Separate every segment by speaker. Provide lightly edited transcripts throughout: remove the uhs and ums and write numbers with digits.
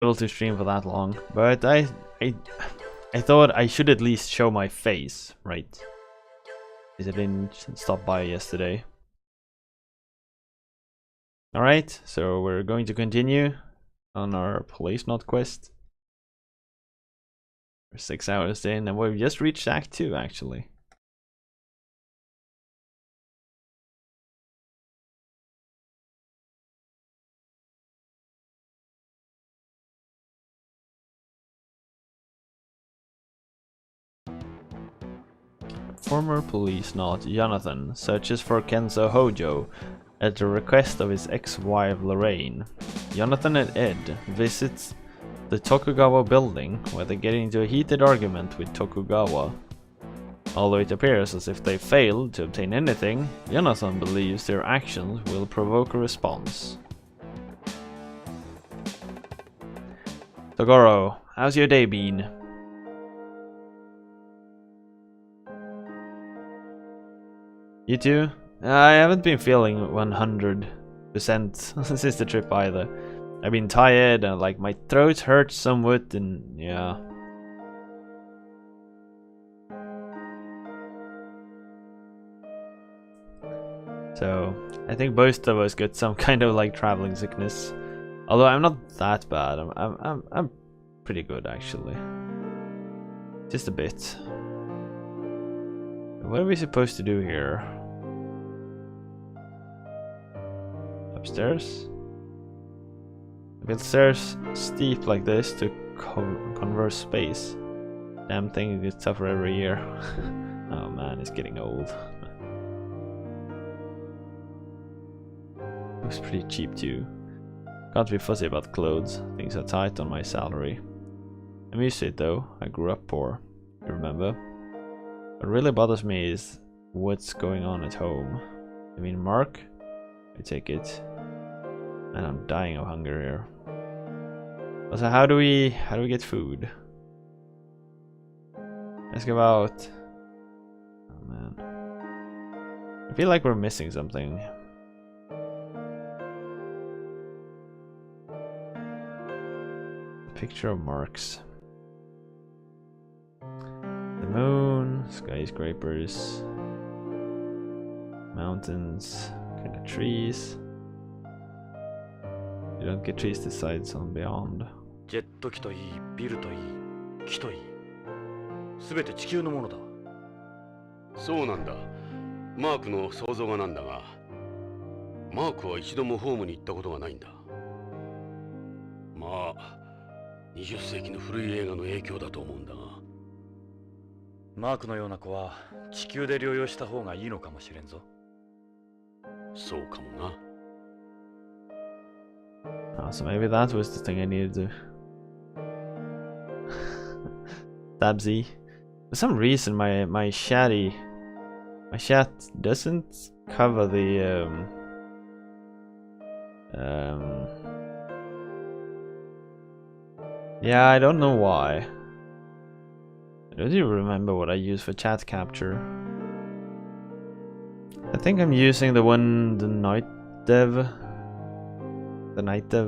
Speaker 1: able to stream for that long, but I thought I should at least show my face, right? Because I didn't stop by yesterday. Alright, so we're going to continue on our Policenauts quest. We're 6 hours in, and we've just reached Act 2, actually. Former Policenaut Jonathan searches for Kenzo Hojo at the request of his ex-wife Lorraine. Jonathan and Ed visits the Tokugawa building, where they get into a heated argument with Tokugawa. Although it appears as if they failed to obtain anything, Jonathan believes their actions will provoke a response. Togoro, how's your day been? You too? I haven't been feeling 100% since the trip either. I've been tired and like my throat hurts somewhat and yeah. So I think most of us got some kind of like traveling sickness. Although I'm not that bad. I'm pretty good actually. Just a bit. What are we supposed to do here? Upstairs? Build stairs steep like this to converse space. Damn thing gets tougher every year. Oh man, it's getting old. Looks pretty cheap too. Can't be fussy about clothes. Things are tight on my salary. I'm used to it though. I grew up poor. You remember? What really bothers me is what's going on at home. I mean, Mark? I take it. And I'm dying of hunger here. Also, how do we get food? Ask about. Oh man, I feel like we're missing something. Picture of Mark's. The moon, skyscrapers, mountains, kind of trees. You don't get trees this side, so beyond.
Speaker 2: ジェット機といい、ビルといい、木といい、すべて地球のものだ。
Speaker 3: そうなんだ。マークの想像がなんだが、マークは一度もホームに行ったことがないんだ。まあ、20世紀の古い映画の影響だと思うんだが。
Speaker 2: マークのような子は地球で療養した方がいいのかもしれんぞ。
Speaker 3: そうかもな。
Speaker 1: Oh, so maybe that was the thing I needed to. Tabsy. For some reason, my chat doesn't cover the yeah, I don't know why. I don't even remember what I use for chat capture. I think I'm using the one the night dev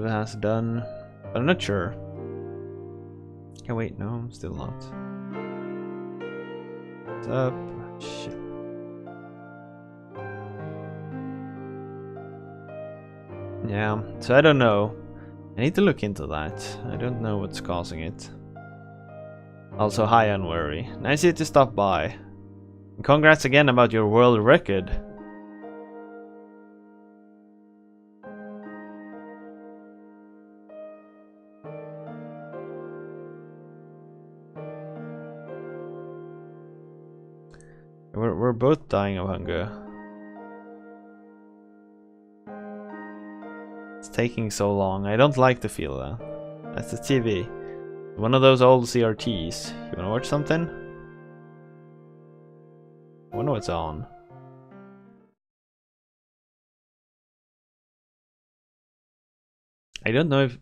Speaker 1: has done, but I'm not sure. Okay, wait, no, I'm still not. What's up? Shit. Yeah, so I don't know. I need to look into that. I don't know what's causing it. Also, hi Unworry. Nice of you to stop by. And congrats again about your world record. We're both dying of hunger. It's taking so long. I don't like to feel that. That's the TV. One of those old CRTs. You wanna watch something? I wonder what's on. I don't know if...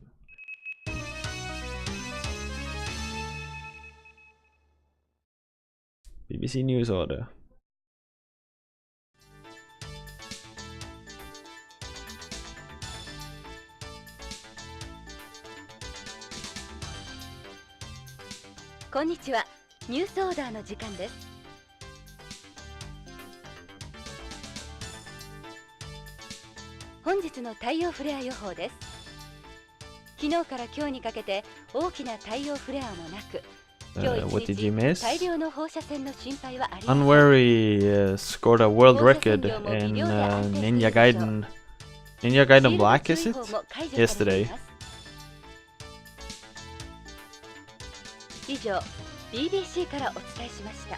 Speaker 1: BBC News order.
Speaker 4: こんにちは。ニュースオーダーの時間です。本日の太陽フレア予報です。昨日から今日にかけて大きな太陽フレアもなく、今日一日大量の放射線の心配はありません。
Speaker 1: Unwary scored a world record in Ninja Gaiden Black, is it? Yesterday.
Speaker 4: 以上、BBC からお伝えしました。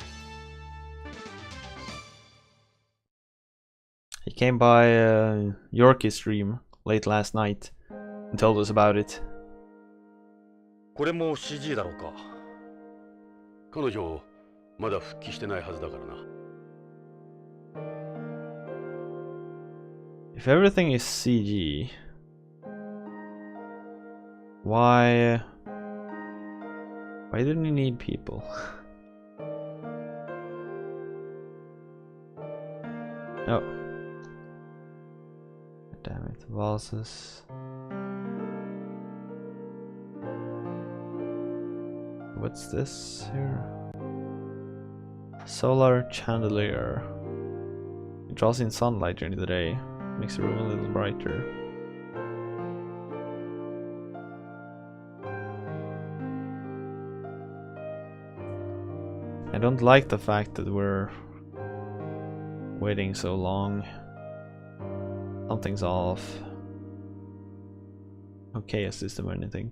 Speaker 1: He came by Yorkie's stream late last night and told us about it.
Speaker 2: これも CG だろうか。
Speaker 3: 彼女まだ復帰してないはずだからな。
Speaker 1: If everything is CG, why didn't he need people? Oh. Damn it, vases. What's this here? Solar chandelier. It draws in sunlight during the day, makes the room a little brighter. I don't like the fact that we're waiting so long. Something's off. No chaos system or anything.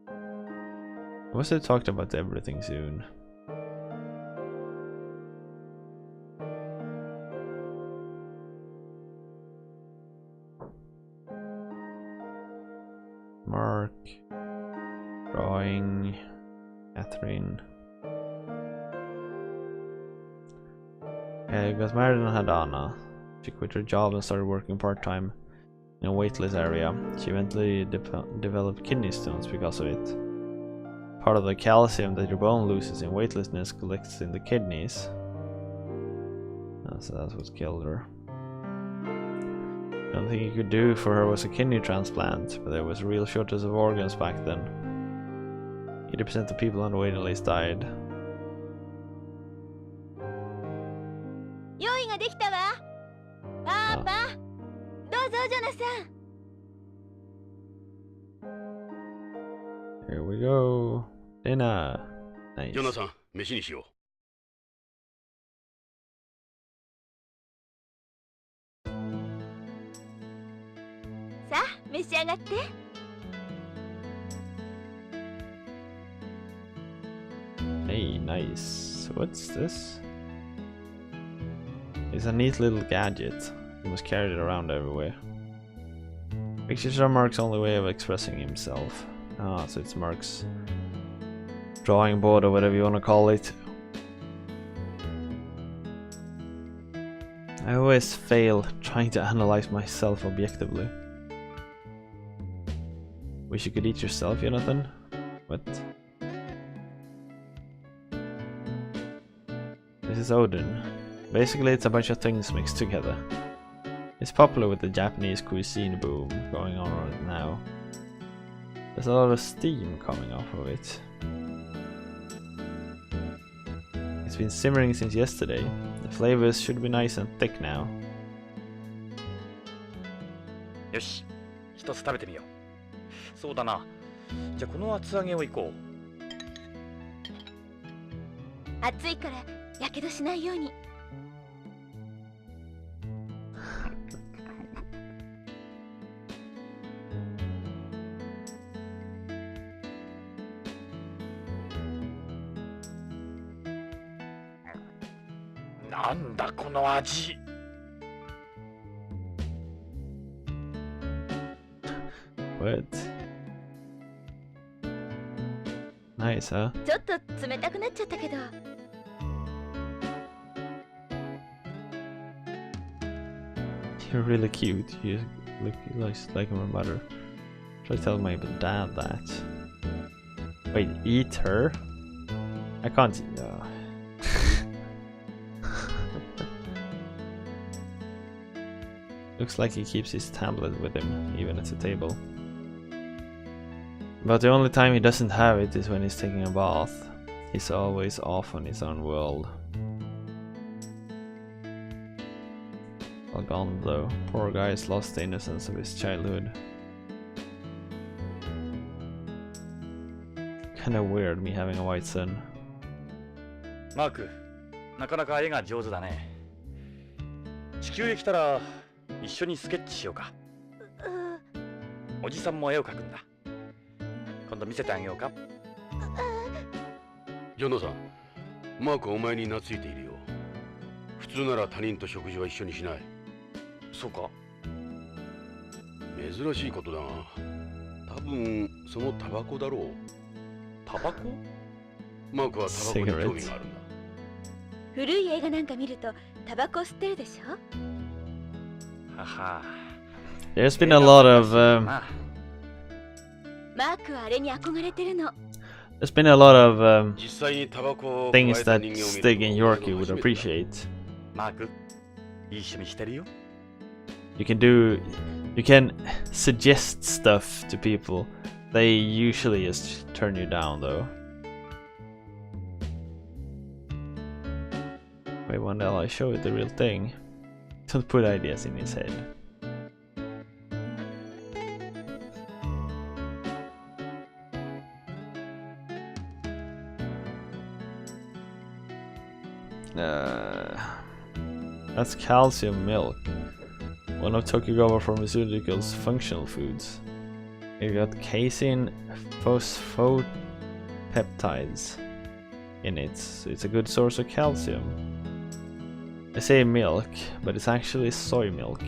Speaker 1: I must have talked about everything soon. Mark. Drawing. Catherine. Got married and had Anna. She quit her job and started working part-time in a weightless area. She eventually developed kidney stones because of it. Part of the calcium that your bone loses in weightlessness collects in the kidneys. So that's what killed her. The only thing you could do for her was a kidney transplant, but there was a real shortage of organs back then. 80% of people on the waiting list died.
Speaker 4: 用意ができたわ。パパ、どうぞジョナサン。
Speaker 1: Here we go. Dinner. Nice.
Speaker 3: ジョナサン、飯にしよう。
Speaker 4: さあ、召し上がって。
Speaker 1: Hey, nice. What's this? It's a neat little gadget. He must carry it around everywhere. Pictures are Mark's only way of expressing himself. Ah, so it's Mark's drawing board or whatever you want to call it. I always fail trying to analyze myself objectively. Wish you could eat yourself, Jonathan? What? This is Odin. Basically, it's a bunch of things mixed together. It's popular with the Japanese cuisine boom going on right now. There's a lot of steam coming off of it. It's been simmering since yesterday. The flavors should be nice and thick now.
Speaker 2: よし、一つ食べてみよう。そうだな。じゃあこの厚揚げをいこう。
Speaker 4: 熱いからやけどしないように。
Speaker 2: なんだこの味。
Speaker 1: What? Nice, huh?
Speaker 4: ちょっと冷たくなっちゃったけど。
Speaker 1: You're really cute. You look like my mother. Try to tell my dad that. Wait, eat her? I can't. Looks like he keeps his tablet with him, even at the table. But the only time he doesn't have it is when he's taking a bath. He's always off on his own world. All gone though. Poor guy's lost the innocence of his childhood. Kinda weird me having a white son.
Speaker 2: マーク、なかなか絵が上手だね。地球へ来たら一緒にスケッチしようか。おじさんも絵を描くんだ。今度見せてあげようか。
Speaker 3: ジョナサン、マークはお前に懐いているよ。普通なら他人と食事は一緒にしない。
Speaker 2: そうか。
Speaker 3: 珍しいことだが、多分そのタバコだろう。
Speaker 2: タバコ？
Speaker 3: マークはタバコに興味があるんだ。
Speaker 4: 古い映画なんか見るとタバコ吸ってるでしょ。
Speaker 2: はは。
Speaker 1: There's been a lot of
Speaker 4: マークはあれに憧れてるの。
Speaker 1: there's been a lot of
Speaker 3: 実際にタバコを
Speaker 1: things that Stig and Yorkie would appreciate.
Speaker 2: マーク、いい趣味してるよ。
Speaker 1: You can suggest stuff to people. They usually just turn you down though. Wait, one day I'll show you the real thing. Don't put ideas in his head. That's calcium milk. One of Tokugawa Pharmaceuticals' functional foods. You got casein phosphopeptides in it, so it's a good source of calcium. I say milk, but it's actually soy milk.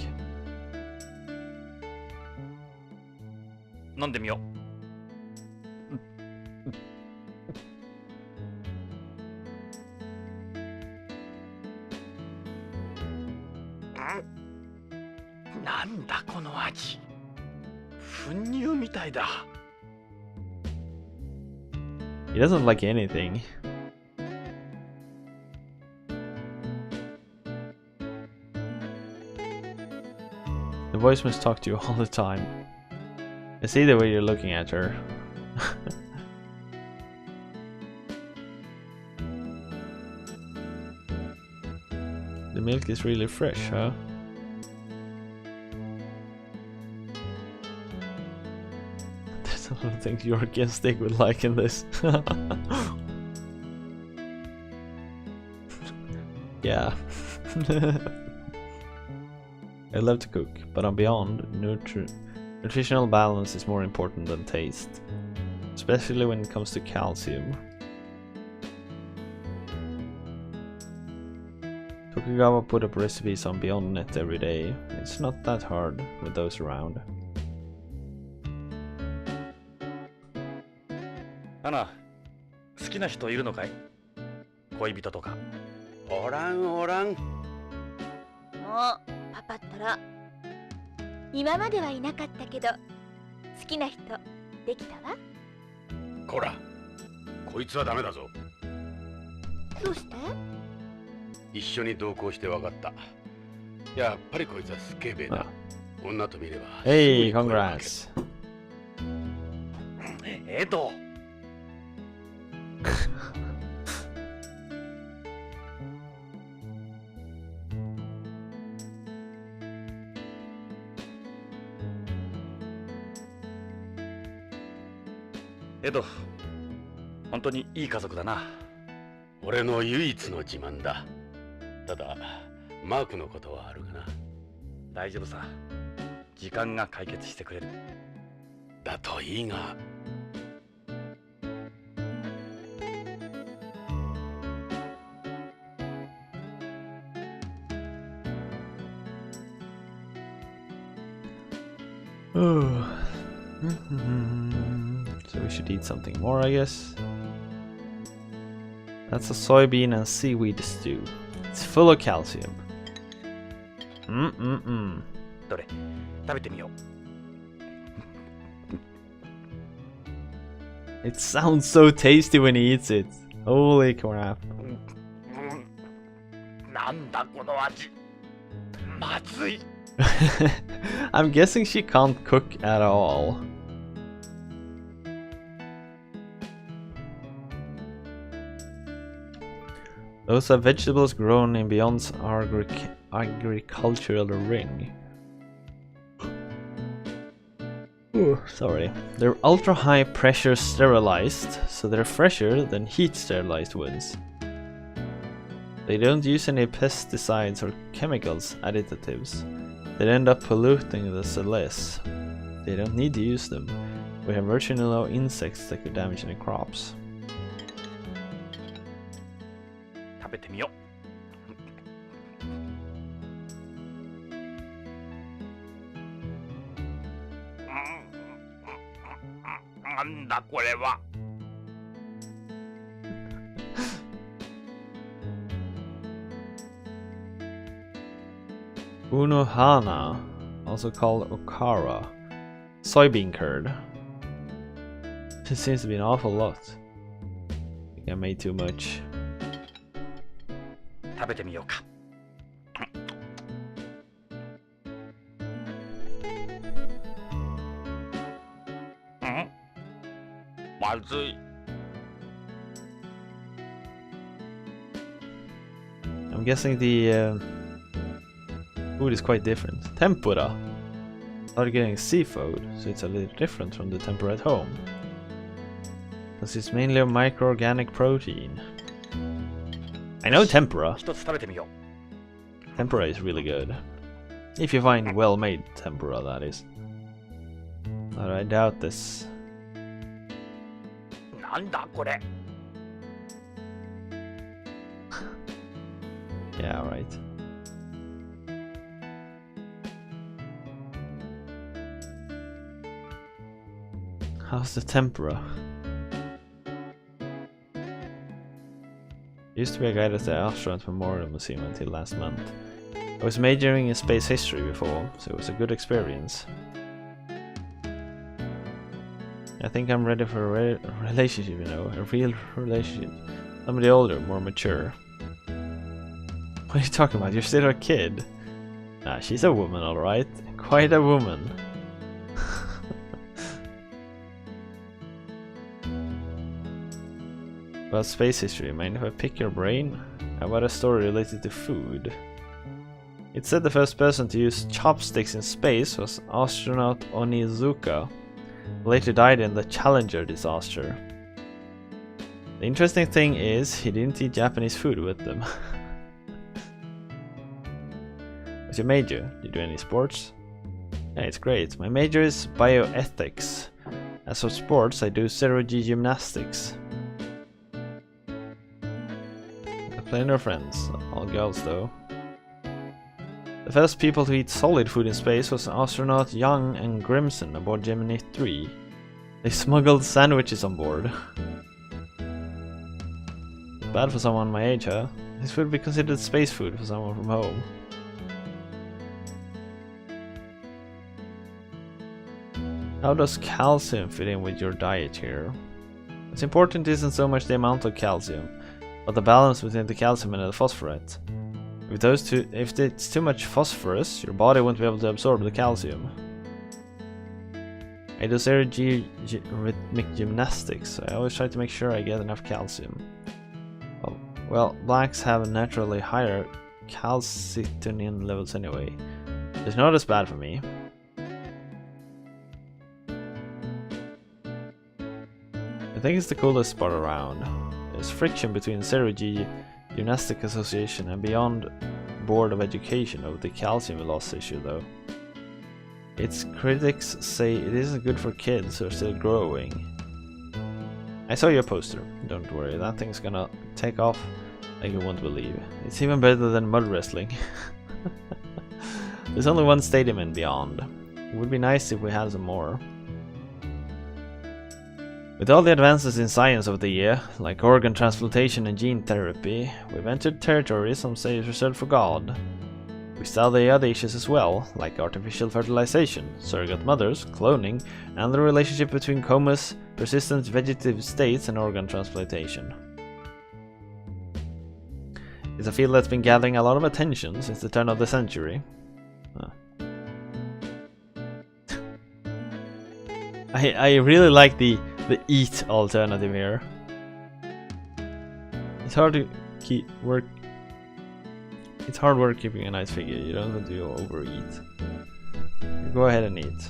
Speaker 2: 飲んでみよう。なんだこの味。粉乳みたいだ。
Speaker 1: He doesn't like anything. The voice must talk to you all the time. I see the way you're looking at her. The milk is really fresh, huh? There's a lot of things Yorkie and Stig would like in this. Yeah. I love to cook, but I'm beyond. Nutritional balance is more important than taste, especially when it comes to calcium. Tokugawa put up recipes on BeyondNet every day. It's not that hard with those around.
Speaker 2: アナ、好きな人いるのかい？恋人とか。
Speaker 3: おらんおらん。
Speaker 4: もうパパったら今まではいなかったけど好きな人できたわ。
Speaker 3: こら、こいつはダメだぞ。
Speaker 4: どうして？
Speaker 3: 一緒に同行して分かった。やっぱりこいつはスケベだ。女と見れば。
Speaker 1: Hey, congrats.
Speaker 2: エド。エド、本当にいい家族だな。
Speaker 3: 俺の唯一の自慢だ。ただ、マークのことはあるかな。
Speaker 2: 大丈夫さ。時間が解決してくれる。
Speaker 3: だといいが。
Speaker 1: So we should eat something more, I guess. That's a soybean and seaweed stew. It's full of calcium.
Speaker 2: どれ、食べてみよ
Speaker 1: う。It sounds so tasty when he eats it. Holy crap.
Speaker 2: なんだこの味。まずい。
Speaker 1: I'm guessing she can't cook at all. Those are vegetables grown in Beyond's agricultural ring. Ooh, sorry. They're ultra high pressure sterilized, so they're fresher than heat sterilized ones. They don't use any pesticides or chemicals additives. They end up polluting the cells. They don't need to use them. We have virtually no insects that could damage any crops.
Speaker 2: 食べてみよう。なんだこれは。
Speaker 1: Unohana, also called okara, soybean curd. It seems to be an awful lot. I think I made too much.
Speaker 2: 食べてみようか。まずい。
Speaker 1: I'm guessing the food is quite different. Tempura. Started getting seafood, so it's a little different from the tempura at home. Because it's mainly a micro-organic protein. I know tempura.
Speaker 2: 一つ食べてみよう。
Speaker 1: Tempura is really good. If you find well-made tempura, that is. But I doubt this.
Speaker 2: なんだこれ。
Speaker 1: Yeah, right. How's the tempura? Used to be a guide at the Astronaut Memorial Museum until last month. I was majoring in space history before, so it was a good experience. I think I'm ready for a relationship, you know, a real relationship. Somebody older, more mature. What are you talking about? You're still a kid. Nah, she's a woman, alright. Quite a woman. About space history, mind if I pick your brain? How about a story related to food? It said the first person to use chopsticks in space was astronaut Onizuka, who later died in the Challenger disaster. The interesting thing is, he didn't eat Japanese food with them. What's your major? Do you do any sports? Yeah, it's great. My major is bioethics. As for sports, I do zero-G gymnastics. Plenty of friends, all girls though. The first people to eat solid food in space was astronaut Young and Grimson aboard Gemini 3. They smuggled sandwiches on board. Bad for someone my age, huh? This would be considered space food for someone from home. How does calcium fit in with your diet here? What's important isn't so much the amount of calcium, but the balance between the calcium and the phosphorate. If it's too much phosphorus, your body won't be able to absorb the calcium. I do zero-G rhythmic gymnastics, so I always try to make sure I get enough calcium. Well, blacks have naturally higher calcitonin levels anyway. It's not as bad for me. I think it's the coolest spot around. There's friction between Zero-G Gymnastic Association and Beyond Board of Education over the calcium loss issue though. Its critics say it isn't good for kids who are still growing. I saw your poster, don't worry, that thing's gonna take off like you won't believe. It's even better than mud wrestling. There's only one stadium in Beyond. It would be nice if we had some more. With all the advances in science over the year, like organ transplantation and gene therapy, we've entered territory some say is reserved for God. We study other issues as well, like artificial fertilization, surrogate mothers, cloning, and the relationship between comas, persistent vegetative states, and organ transplantation. It's a field that's been gathering a lot of attention since the turn of the century. I really like the eat alternative here. It's hard to work. It's hard work keeping a nice figure. You don't have to overeat. You go ahead and eat.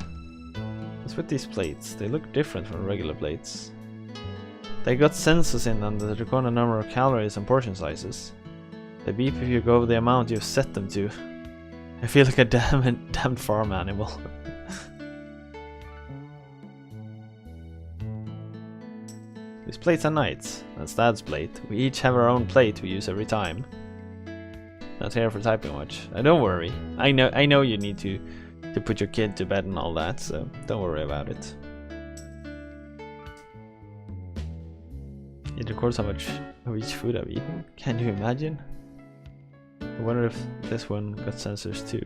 Speaker 1: What's with these plates? They look different from regular plates. They got sensors in them that record a number of calories and portion sizes. They beep if you go over the amount you've set them to. I feel like a damned farm animal. These plates are knights. That's Dad's plate. We each have our own plate we use every time. Not here for typing much. Don't worry. I know you need to put your kid to bed and all that, so don't worry about it. It records how much of each food I've eaten. Can you imagine? I wonder if this one got sensors too.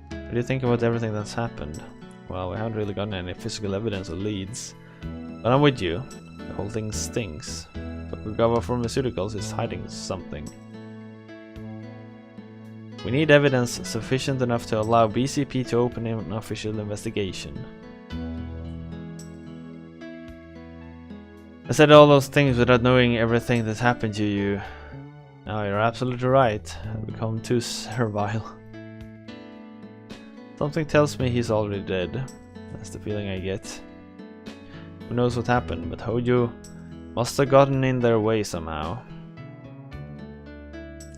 Speaker 1: What do you think about everything that's happened? Well, we haven't really gotten any physical evidence or leads. But I'm with you. The whole thing stinks. Tokugawa Pharmaceuticals is hiding something. We need evidence sufficient enough to allow BCP to open an official investigation. I said all those things without knowing everything that's happened to you. No, you're absolutely right. I've become too servile. Something tells me he's already dead. That's the feeling I get. Who knows what happened, but Hojo must have gotten in their way somehow.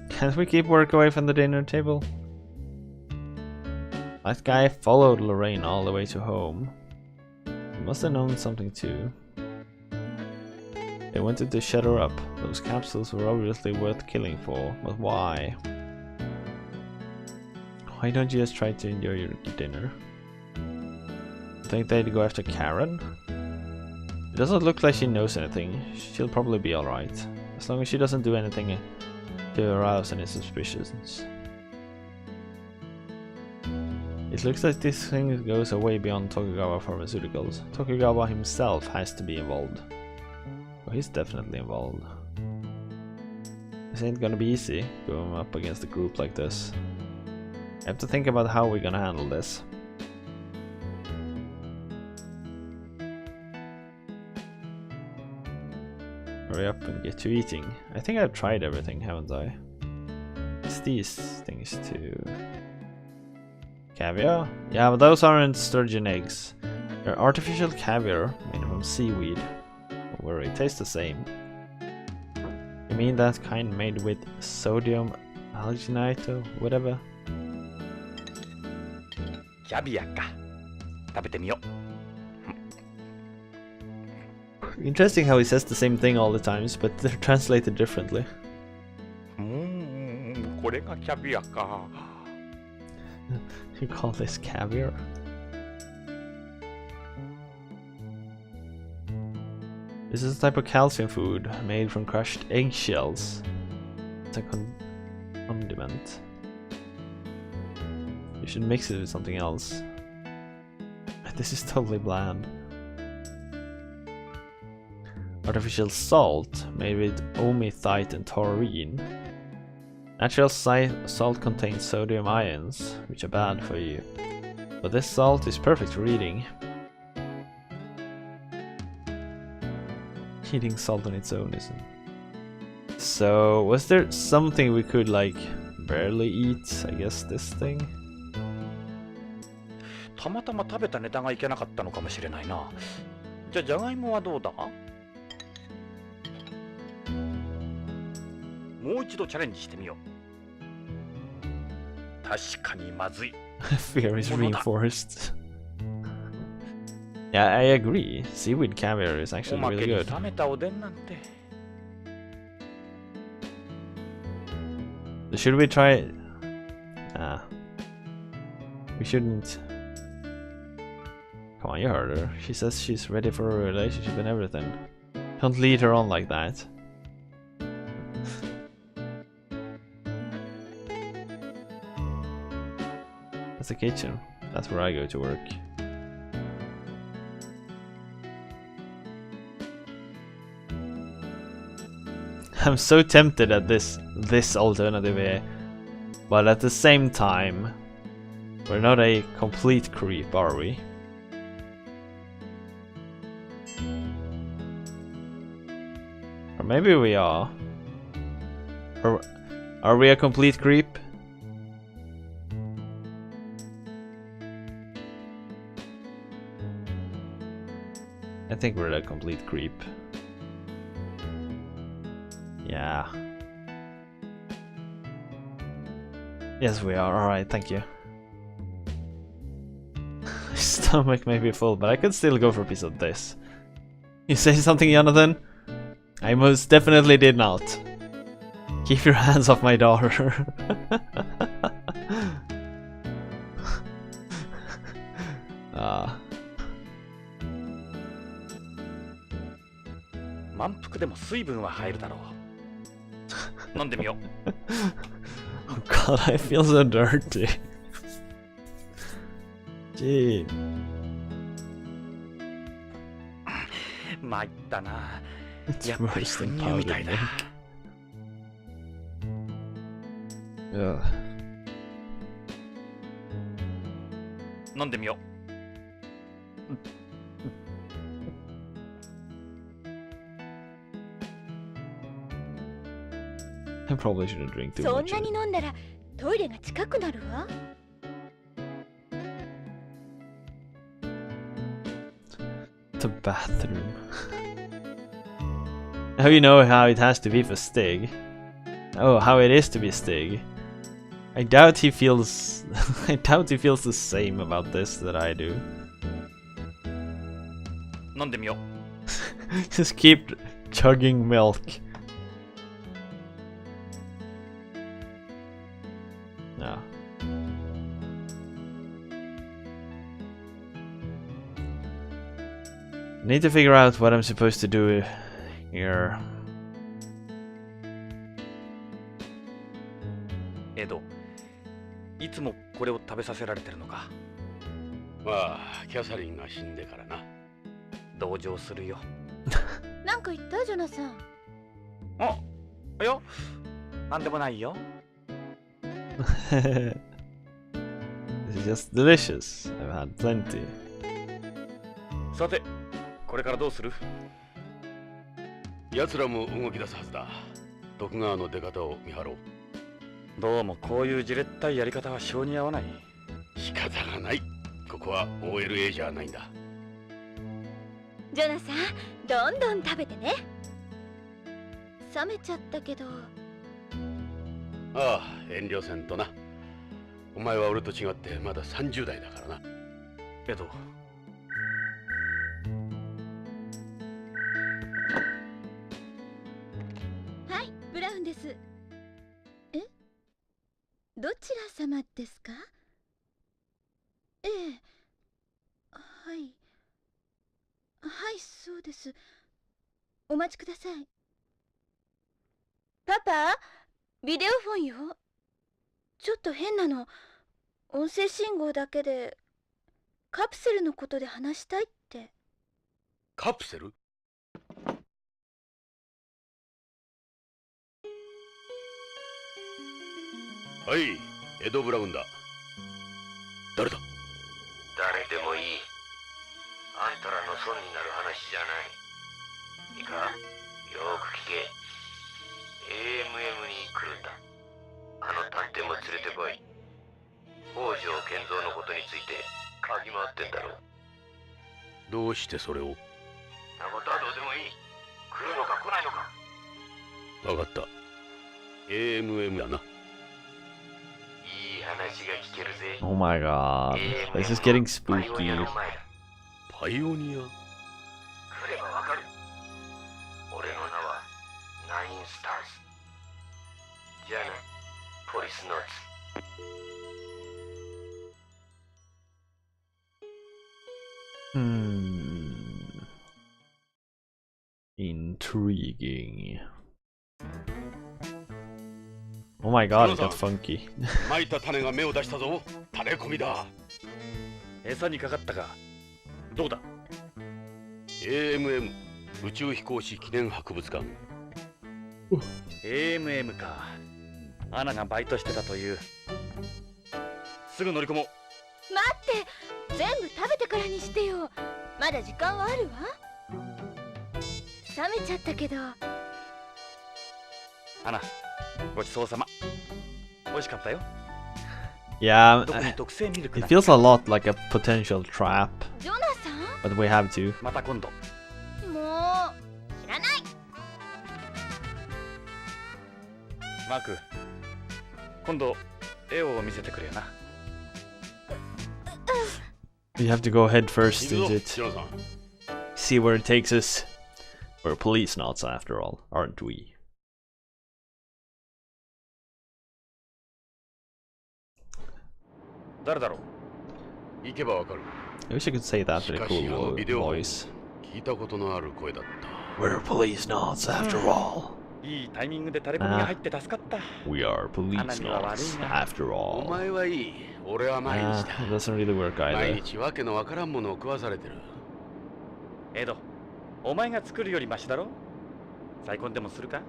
Speaker 1: Can't we keep work away from the dinner table? That guy followed Lorraine all the way to home. He must have known something too. They wanted to shut her up. Those capsules were obviously worth killing for, but why? Why don't you just try to enjoy your dinner? Think they'd go after Karen? It doesn't look like she knows anything. She'll probably be alright. As long as she doesn't do anything to arouse any suspicions. It looks like this thing goes way beyond Tokugawa Pharmaceuticals. Tokugawa himself has to be involved. Well, he's definitely involved. This ain't gonna be easy, going up against a group like this. I have to think about how we're gonna handle this. Hurry up and get to eating. I think I've tried everything, haven't I? It's these things too. Caviar? Yeah, but those aren't sturgeon eggs. They're artificial caviar made from seaweed. Don't worry, it tastes the same. You mean that kind made with sodium alginate or whatever?
Speaker 2: キャビアか。食べてみよう。
Speaker 1: Interesting how he says the same thing all the times, but they're translated differently.
Speaker 2: これがキャビアか。
Speaker 1: You call this caviar? This is a type of calcium food made from crushed eggshells. It's a condiment. You should mix it with something else. This is totally bland. Artificial salt made with omethite and taurine. Natural salt contains sodium ions, which are bad for you. But this salt is perfect for eating. Eating salt on its own isn't. So, was there something we could like barely eat? I guess this thing?
Speaker 2: たまたま食べたネタがいけなかったのかもしれないな。じゃあジャガイモはどうだ？もう一度チャレンジしてみよう。確かにまずい。
Speaker 1: Fear is reinforced. Yeah, I agree. Seaweed caviar is actually really good.
Speaker 2: 冷めたおでんなんて。
Speaker 1: Should we try? We shouldn't. Come on, you heard her. She says she's ready for a relationship and everything. Don't lead her on like that. That's the kitchen. That's where I go to work. I'm so tempted at this alternative here, but at the same time, we're not a complete creep, are we? Or maybe we are. Or are we a complete creep? I think we're a complete creep. Yeah. Yes, we are. Alright, thank you. My stomach may be full, but I could still go for a piece of this. You say something, Jonathan? I most definitely did not. Keep your hands off my daughter. Ah.
Speaker 2: 満腹でも水分は入るだろう。飲んでみよう。
Speaker 1: Oh god, I feel so dirty. Gee.
Speaker 2: 参ったな。
Speaker 1: It's
Speaker 2: やっぱり
Speaker 1: worse
Speaker 2: 糞
Speaker 1: than
Speaker 2: 乳みたい
Speaker 1: powdered
Speaker 2: だ。
Speaker 1: milk. Ugh.
Speaker 2: 飲んでみよ
Speaker 1: I probably shouldn't drink too
Speaker 4: そん
Speaker 1: much.
Speaker 4: なに飲んだらトイレが近くなるわ。
Speaker 1: The bathroom. Now you know how it has to be for Stig. Oh, how it is to be Stig. I doubt he feels I doubt he feels the same about this that I do.
Speaker 2: う。飲んでみよ
Speaker 1: Just keep chugging milk. No. Need to figure out what I'm supposed to do here.
Speaker 2: う。エド、いつもこれを食べさせられてるのか。
Speaker 3: まあキャサリンが死んでからな。
Speaker 2: 同情するよ。
Speaker 4: なんか言ったジョナサン。
Speaker 2: あ、いや、なんでもないよ。
Speaker 1: This is just delicious. I've had plenty.
Speaker 2: さて、これからどうする？
Speaker 3: 奴らも動き出すはずだ。徳川の出方を見張ろう。
Speaker 2: どうもこういうじれったいやり方は性に合わない。
Speaker 3: 仕方がない。ここは OLA じゃないんだ。
Speaker 4: ジョナサン、どんどん食べてね。冷めちゃったけど。
Speaker 3: ああ、遠慮せんとな。お前は俺と違ってまだ30代だからな。
Speaker 2: エド、
Speaker 4: はい、ブラウンです。え？どちら様ですか？ええ。はい。はい、そうです。お待ちください。パパ、ビデオフォンよ。ちょっと変なの。音声信号だけでカプセルのことで話したいって。
Speaker 3: カプセル？はい、エド・ブラウンだ。誰だ？
Speaker 5: 誰でもいい。あんたらの損になる話じゃない。いいか、よく聞け。AMM に来るんだ。あの探偵も連れてこい。北条健三のことについて嗅ぎ回ってんだろう。
Speaker 3: どうしてそれを？
Speaker 5: なことはどうでもいい。来るのか来ないのか。
Speaker 3: わかった。AMM だな。
Speaker 5: いい話が聞けるぜ。
Speaker 1: Oh my god. This is getting spooky.
Speaker 3: パイオニア？
Speaker 5: 来ればわかる。俺の名はナインスターズ。じゃあな、ポリスノーツ。
Speaker 1: Intriguing. Oh my god, it got funky.
Speaker 3: まいた種が芽を出したぞ。種込みだ。
Speaker 2: 餌にかかったか。どうだ？
Speaker 3: AMM 宇宙飛行士記念博物館。
Speaker 2: AMM か。アナがバイトしてたという。すぐ乗り込もう。
Speaker 4: 待って、全部食べてからにしてよ。まだ時間はあるわ。冷めちゃったけど、
Speaker 2: アナ、ごちそうさま。美味しかったよ。
Speaker 1: Yeah,
Speaker 2: 特に特製ミルク
Speaker 1: it
Speaker 2: だ。
Speaker 1: feels a lot like a potential trap,
Speaker 4: ジョナサン
Speaker 1: but we have to.
Speaker 2: また今度。
Speaker 4: もう知らない。
Speaker 2: マーク、今度絵を見せてくれよな。
Speaker 1: We have to go head first
Speaker 3: 行く
Speaker 1: into
Speaker 3: ぞ
Speaker 1: it.
Speaker 3: ジョナサン。
Speaker 1: See where it takes us. We're police knots after all, aren't we?
Speaker 2: 誰だろう。
Speaker 3: 行けばわかる。
Speaker 1: I wish I could say that with a
Speaker 3: しかし、あの
Speaker 1: cool
Speaker 3: ビデオ
Speaker 1: voice.
Speaker 3: 聞いたことのある声だった。
Speaker 1: We're police knots after all.
Speaker 2: いいタイミングでタレコミが入って助かった。
Speaker 1: We are police knots after
Speaker 3: お
Speaker 1: all.
Speaker 3: 前はいい。俺は毎
Speaker 1: Ah,
Speaker 3: 日だ。
Speaker 1: it doesn't really work
Speaker 3: 毎
Speaker 1: either.
Speaker 3: 日わけのわからんものを食わされてる。
Speaker 2: エド、お前が作るよりマシだろ。再婚でもするか。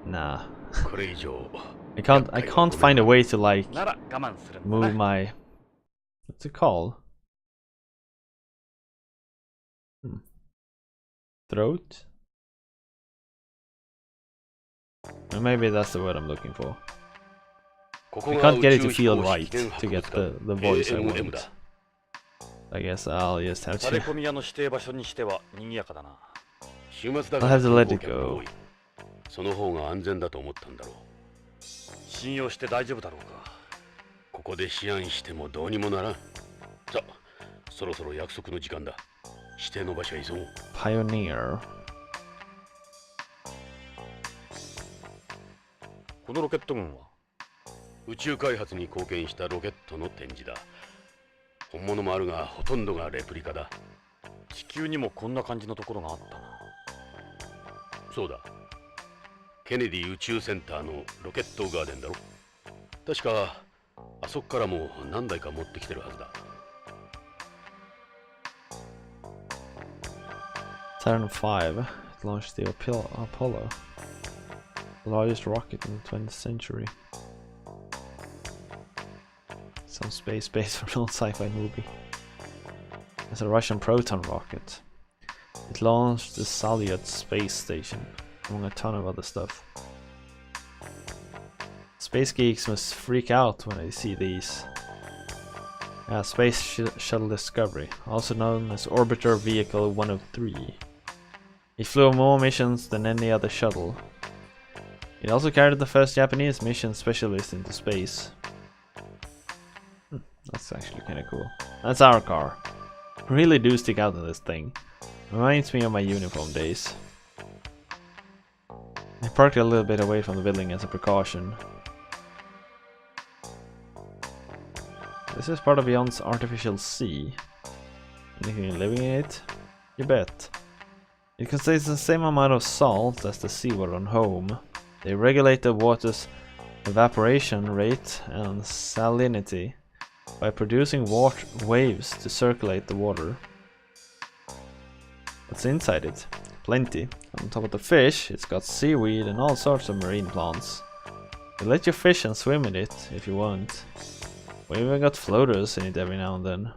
Speaker 1: Nah.
Speaker 3: これ以上。
Speaker 1: I can't find a way to like
Speaker 2: なら我慢するんだな。
Speaker 1: move my what's it called? Throat? Or maybe that's the word I'm looking for.
Speaker 3: ここ
Speaker 1: I
Speaker 3: が
Speaker 1: can't
Speaker 3: 宇
Speaker 1: get it
Speaker 3: 宙
Speaker 1: to
Speaker 3: 飛
Speaker 1: feel
Speaker 3: 行士
Speaker 1: right
Speaker 3: 記念
Speaker 1: to
Speaker 3: 博
Speaker 1: get
Speaker 3: 物館
Speaker 1: the voice I
Speaker 3: AMM
Speaker 1: want.
Speaker 3: だ。
Speaker 1: I guess I'll just have
Speaker 2: タレ
Speaker 1: to
Speaker 2: コミ屋の指定場所にしては賑やかだな。
Speaker 3: 週末だ
Speaker 1: I'll
Speaker 3: から
Speaker 1: have to let
Speaker 3: 観
Speaker 1: it
Speaker 3: 光客が
Speaker 1: go.
Speaker 3: 多い。その方が安全だと思ったんだろう。
Speaker 2: 信用して大丈夫だろうか。
Speaker 3: ここで思案してもどうにもならん。さあ、そろそろ約束の時間だ。指定の場所へ急ごう。
Speaker 1: Pioneer.
Speaker 2: このロケット軍は
Speaker 3: 宇宙開発に貢献したロケットの展示だ。本物もあるがほとんどがレプリカだ。
Speaker 2: 地球にもこんな感じのところがあったな。
Speaker 3: そうだ。ケネディ宇宙センターのロケットガーデンだろ。確かあそこからも何台か持ってきてるはずだ。
Speaker 1: Saturn V. It launched the Apollo, the largest rocket in the 20th century. Some space based for an old sci-fi movie. It's a Russian Proton rocket. It launched the Salyut space station, among a ton of other stuff. Space geeks must freak out when they see these. Space Shuttle Discovery, also known as Orbiter Vehicle 103. It flew on more missions than any other shuttle. It also carried the first Japanese mission specialist into space. That's actually kinda cool. That's our car. Really do stick out in this thing. Reminds me of my uniform days. I parked a little bit away from the building as a precaution. This is part of Beyond's artificial sea. Anything living in it? You bet. It contains the same amount of salt as the seawater on home. They regulate the water's evaporation rate and salinity by producing waves to circulate the water. What's inside it? Plenty. On top of the fish, it's got seaweed and all sorts of marine plants. They let you fish and swim in it if you want. We even got floaters in it every now and then.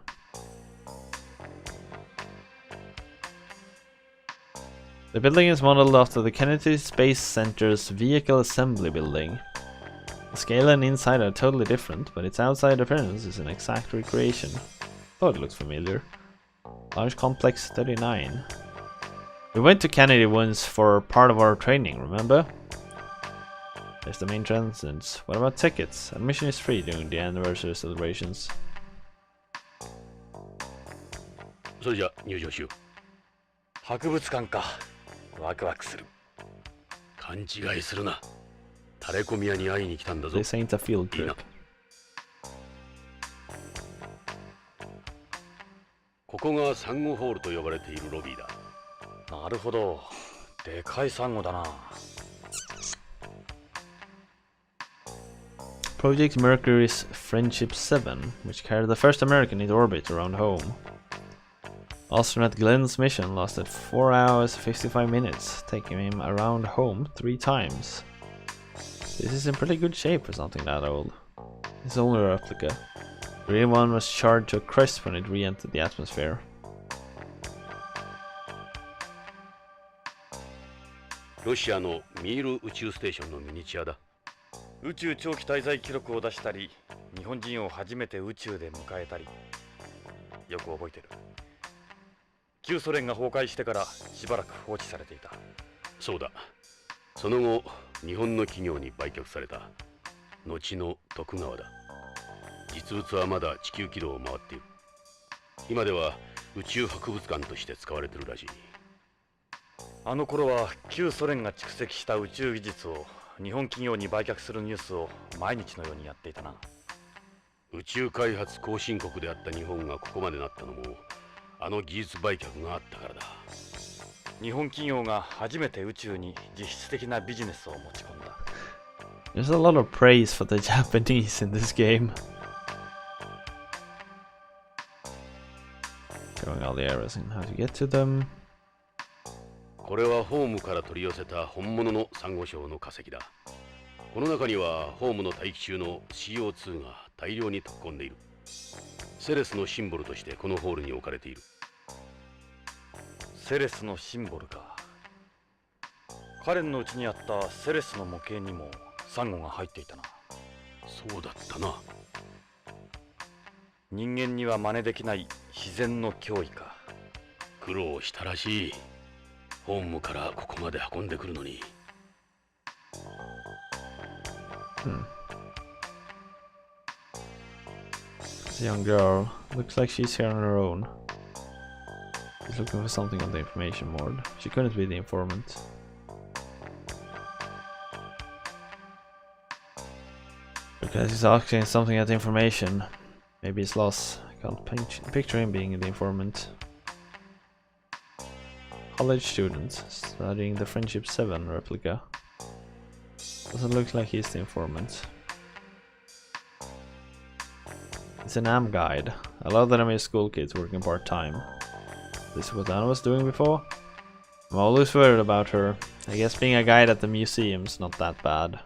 Speaker 1: The building is modeled after the Kennedy Space Center's Vehicle Assembly Building. The scale and inside are totally different, but its outside appearance is an exact recreation. Thought it looked familiar. Launch Complex 39. We went to Kennedy once for part of our training, remember? There's the main entrance. What about tickets? Admission is free during the anniversary celebrations.
Speaker 3: それじゃ入場しよう。
Speaker 2: 博物館か。ワクワクする。
Speaker 3: 勘違いするな。タレコミ屋に会いに来たんだぞ。
Speaker 1: This ain't a field trip.
Speaker 3: ここがサンゴホールと呼ばれているロビーだ。
Speaker 2: なるほど。でかいサンゴだな。
Speaker 1: Project Mercury's Friendship 7, which carried the first American into orbit around home. Astronaut Glenn's mission lasted 4 hours 55 minutes, taking him around home 3 times. This is in pretty good shape for something that old. It's only a replica. The real one was charred to a crisp when it re-entered the atmosphere.
Speaker 3: ロシアのミール宇宙ステーションのミニチュアだ。
Speaker 2: 宇宙長期滞在記録を出したり、日本人を初めて宇宙で迎えたり、よく覚えてる。旧ソ連が崩壊してからしばらく放置されていた。
Speaker 3: そうだ。その後日本の企業に売却された。後の徳川だ。実物はまだ地球軌道を回っている。今では宇宙博物館として使われてるらしい。
Speaker 2: あの頃は旧ソ連が蓄積した宇宙技術を日本企業に売却するニュースを毎日のようにやっていたな。
Speaker 3: 宇宙開発後進国であった日本がここまでなったのもあの技術売却があったからだ。
Speaker 2: 日本企業が初めて宇宙に実質的なビジネスを持ち込んだ。
Speaker 1: There's a lot of praise for the Japanese in this game. Showing all the errors and how to get to them.
Speaker 3: これはホームから取り寄せた本物のサンゴ礁の化石だ。この中にはホームの大気中の CO2 が大量に溶け込んでいる。セレスのシンボルとしてこのホールに置かれている。
Speaker 2: セレスのシンボルか。カレンのうちにあったセレスの模型にもサンゴが入っていたな。
Speaker 3: そうだったな。
Speaker 2: 人間には真似できない自然の脅威か。
Speaker 3: 苦労したらしい。ホームからここまで運んでくるのに。
Speaker 1: It's a young girl. Looks like she's here on her own. She's looking for something on the information board. She couldn't be the informant. Because he's asking something at the information. Maybe it's lost. I can't picture him being the informant. College student studying the Friendship 7 replica. Doesn't look like he's the informant. It's an AM guide. I love that I'm a school kid working part-time. This is what Anna was doing before? I'm always worried about her. I guess being a guide at the museum's not that bad.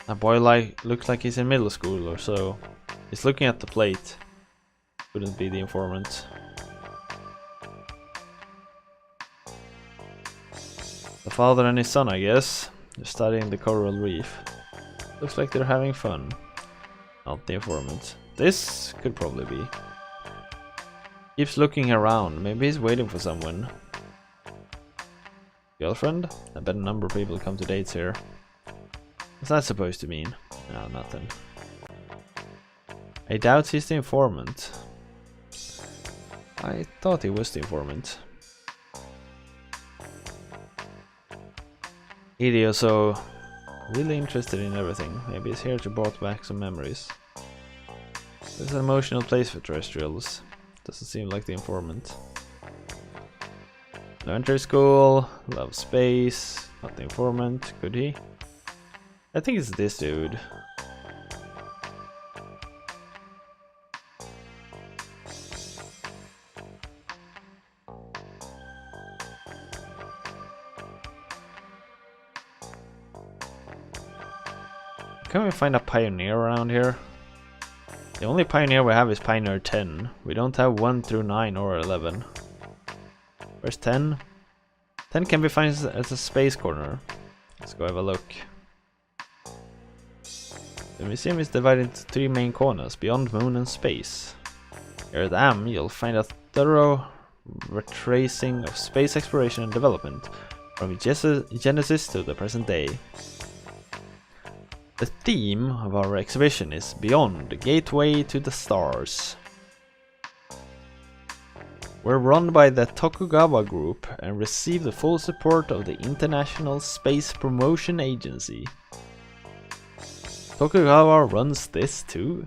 Speaker 1: That boy looks like he's in middle school or so. He's looking at the plate. Couldn't be the informant. The father and his son, I guess. They're studying the coral reef. Looks like they're having fun. Not the informant. This could probably be. Keeps looking around. Maybe he's waiting for someone. Girlfriend? I bet a number of people come to dates here. What's that supposed to mean? No, nothing. I doubt he's the informant. I thought he was the informant. Hideo, so really interested in everything. Maybe he's here to brought back some memories. There's an emotional place for terrestrials. Doesn't seem like the informant. Elementary school, love space, not the informant, could he? I think it's this dude. Can we find a pioneer around here? The only pioneer we have is Pioneer 10. We don't have 1 through 9 or 11. Where's 10? 10 can be found at the space corner. Let's go have a look. The museum is divided into 3 main corners, beyond moon and space. Here at AM, you'll find a thorough retracing of space exploration and development, from Genesis to the present day. The theme of our exhibition is Beyond, the Gateway to the Stars. We're run by the Tokugawa Group and receive the full support of the International Space Promotion Agency. Tokugawa runs this too?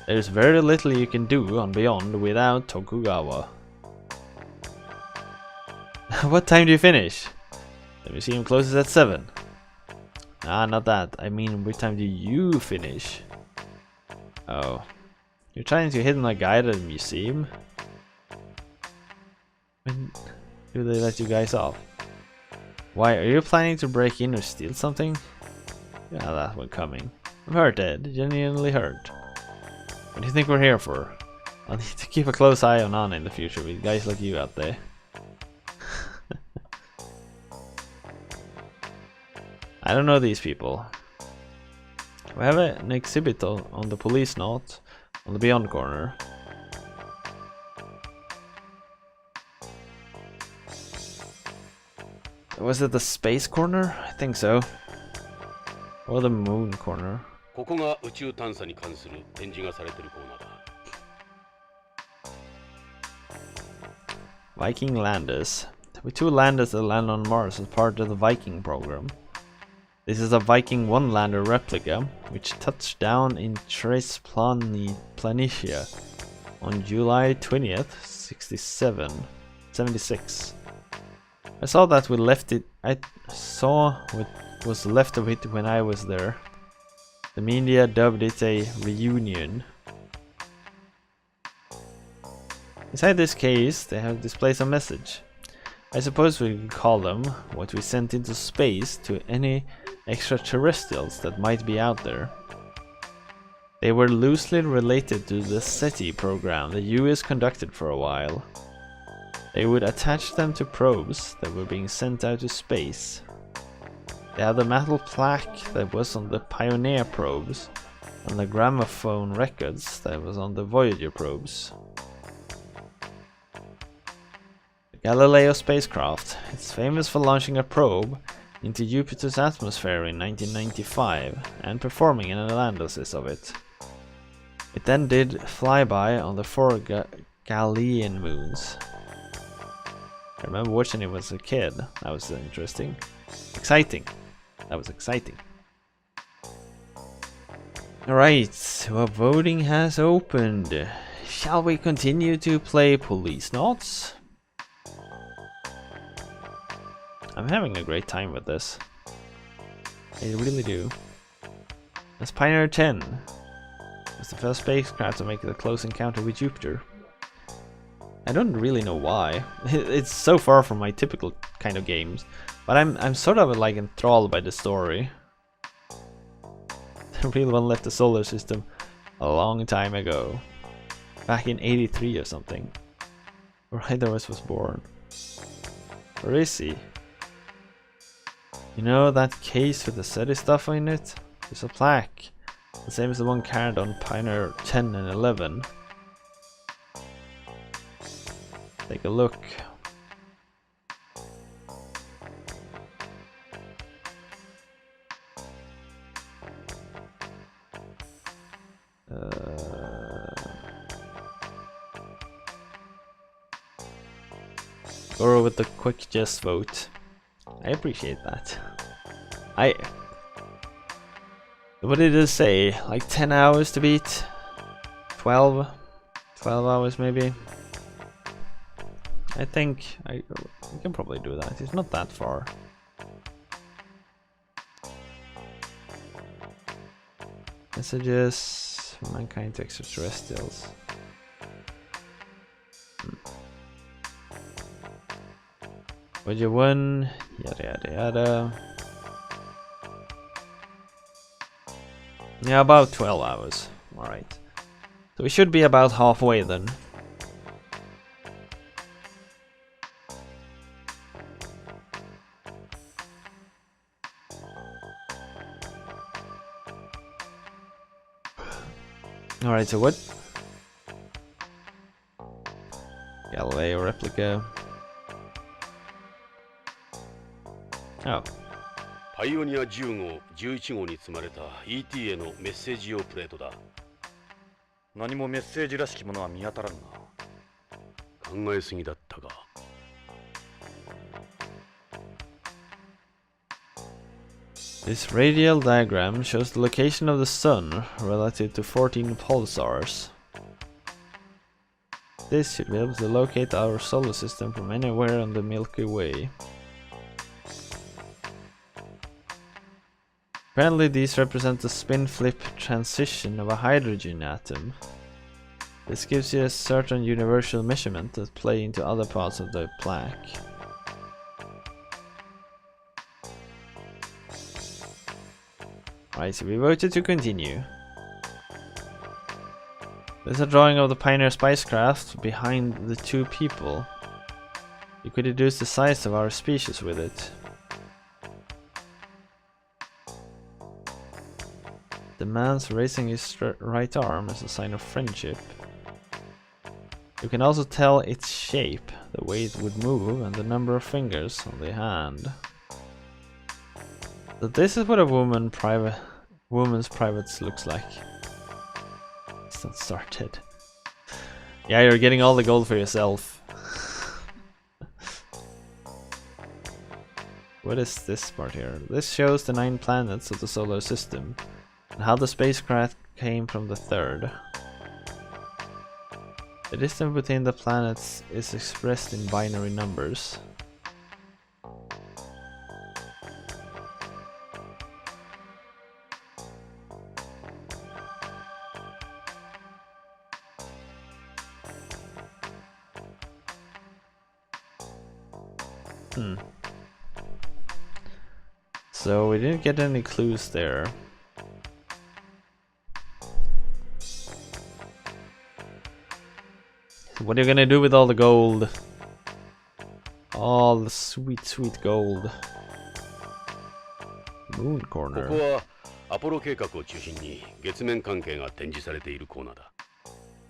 Speaker 1: There's very little you can do on Beyond without Tokugawa. What time do you finish? The museum closes at 7. Ah, not that. I mean, what time do you finish? Oh. You're trying to hidden a guide at a museum? When do they let you guys off? Why, are you planning to break in or steal something? Yeah, that one coming. I'm hurt, Ed. Genuinely hurt. What do you think we're here for? I'll need to keep a close eye on Anna in the future with guys like you out there. I don't know these people. We have an exhibit on the Policenauts on the Beyond corner. Was it the space corner? I think so. Or the moon corner.
Speaker 3: ここが宇宙探査に関する展示がされているコーナーだ。
Speaker 1: Viking landers. With 2 landers that land on Mars as part of the Viking program. This is a Viking 1 lander replica, which touched down in Tres Planitia on July 20th, 76. I saw that we left it. I saw what was left of it when I was there. The media dubbed it a reunion. Inside this case, they have displayed a message. I suppose we could call them what we sent into space to any extraterrestrials that might be out there. They were loosely related to the SETI program the US conducted for a while. They would attach them to probes that were being sent out to space. They had the metal plaque that was on the Pioneer probes and the gramophone records that was on the Voyager probes. The Galileo spacecraft is famous for launching a probe into Jupiter's atmosphere in 1995 and performing an analysis of it. It then did flyby on the 4 Galilean moons. I remember watching it as a kid. That was interesting. Exciting. That was exciting. Alright, well, voting has opened. Shall we continue to play Policenauts? I'm having a great time with this. I really do. As Pioneer 10 was the first spacecraft to make a close encounter with Jupiter. I don't really know why. It's so far from my typical kind of games, but I'm sort of like enthralled by the story. The real one left the solar system a long time ago, back in '83 or something. Right, I was born. Where is he? You know that case with the SETI stuff in it? There's a plaque, the same as the one carried on Pioneer 10 and 11. Take a look. Or with the quick just vote. I appreciate that. What did it say? Like 10 hours to beat? 12 hours maybe? I think we can probably do that. It's not that far. Messages, mankind to extraterrestrials. Voyager 1, yada yada yada. Yeah, about 12 hours. Alright. So we should be about halfway then. Alright, so what? Galileo replica. Oh.
Speaker 3: パイオニア10号、11号に積まれた ET へのメッセージ用プレートだ。
Speaker 2: 何もメッセージらしきものは見当たらんな。
Speaker 3: 考えすぎだったが。
Speaker 1: This radial diagram shows the location of the sun relative to 14 pulsars. This should be able to locate our solar system from anywhere on the Milky Way. Apparently these represent the spin-flip transition of a hydrogen atom. This gives you a certain universal measurement that play into other parts of the plaque. Right, so we voted to continue. There's a drawing of the Pioneer spacecraft behind the 2 people. You could deduce the size of our species with it. The man's raising his right arm as a sign of friendship. You can also tell its shape, the way it would move, and the number of fingers on the hand. So this is what a woman's privates looks like. It's not started. Yeah, you're getting all the gold for yourself. What is this part here? This shows the 9 planets of the solar system and how the spacecraft came from the 3rd. The distance between the planets is expressed in binary numbers. So we didn't get any clues there. What are you gonna do with all the gold? All the sweet, sweet gold. Moon
Speaker 3: こ
Speaker 1: corner.
Speaker 3: こはアポロ計画を中心に月面関係が展示されているコーナーだ。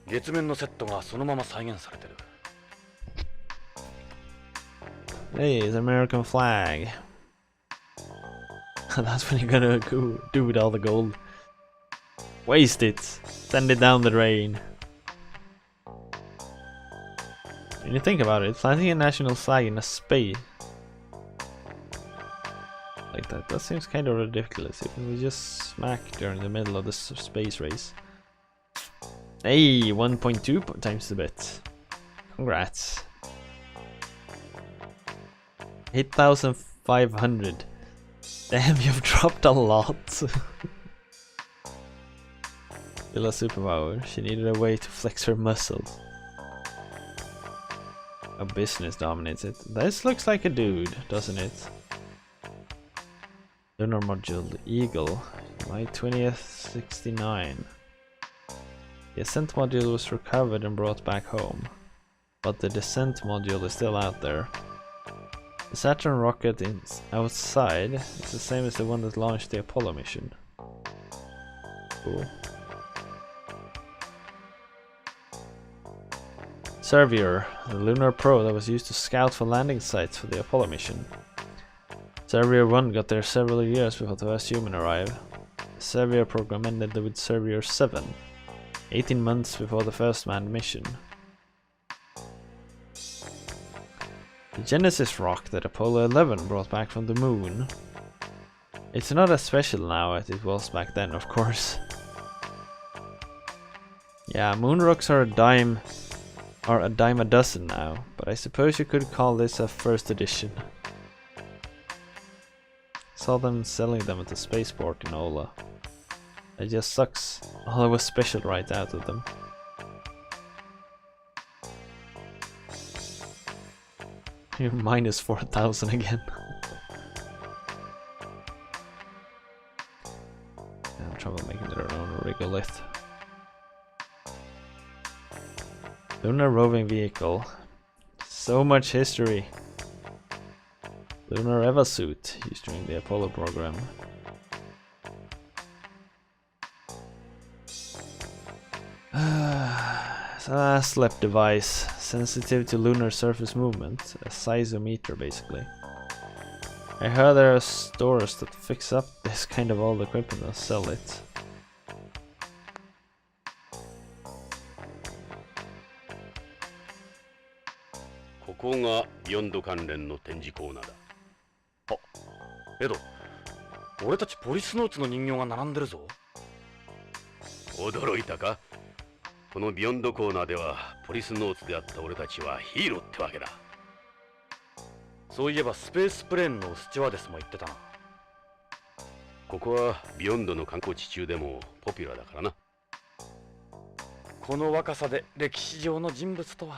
Speaker 2: 月面のセットがそのまま再現されてる。
Speaker 1: Hey, it's American flag. That's what you're gonna go do with all the gold. Waste it. Send it down the drain. When you think about it, planting a national flag in a space like that seems kind of ridiculous. It was just smack during the middle of the space race. Hey, 1.2 times the bet. Congrats. 8,500. Damn, you've dropped a lot. Still a superpower. She needed a way to flex her muscles. A business dominates it. This looks like a dude, doesn't it? Lunar module, Eagle. July 20th, 69. The ascent module was recovered and brought back home. But the descent module is still out there. The Saturn rocket outside is the same as the one that launched the Apollo mission. Cool. Surveyor, the lunar probe that was used to scout for landing sites for the Apollo mission. Surveyor 1 got there several years before the first human arrived. The Surveyor program ended with Surveyor 7, 18 months before the first manned mission. The Genesis rock that Apollo 11 brought back from the moon. It's not as special now as it was back then, of course. Yeah, moon rocks are a dime a dozen now, but I suppose you could call this a first edition. Saw them selling them at the spaceport in Ola. It just sucks. All was special right out of them. You're minus 4,000 again. I have trouble making their own regolith. Lunar roving vehicle. So much history. Lunar Eva suit used during the Apollo program. Slep device, sensitive to lunar surface movement, a seismometer basically. I heard there are stores that fix up this kind of old equipment and sell it.
Speaker 3: This こがビヨンド関連の展示コーナーだ。
Speaker 2: あ、エド、俺たちポリスノーツの人形が並んでるぞ。
Speaker 3: 驚いたか？このビヨンドコーナーではポリスノーツであった俺たちはヒーローってわけだ。
Speaker 2: そういえばスペースプレーンのスチュワーデスも言ってたな。
Speaker 3: ここはビヨンドの観光地中でもポピュラーだからな。
Speaker 2: この若さで歴史上の人物とは。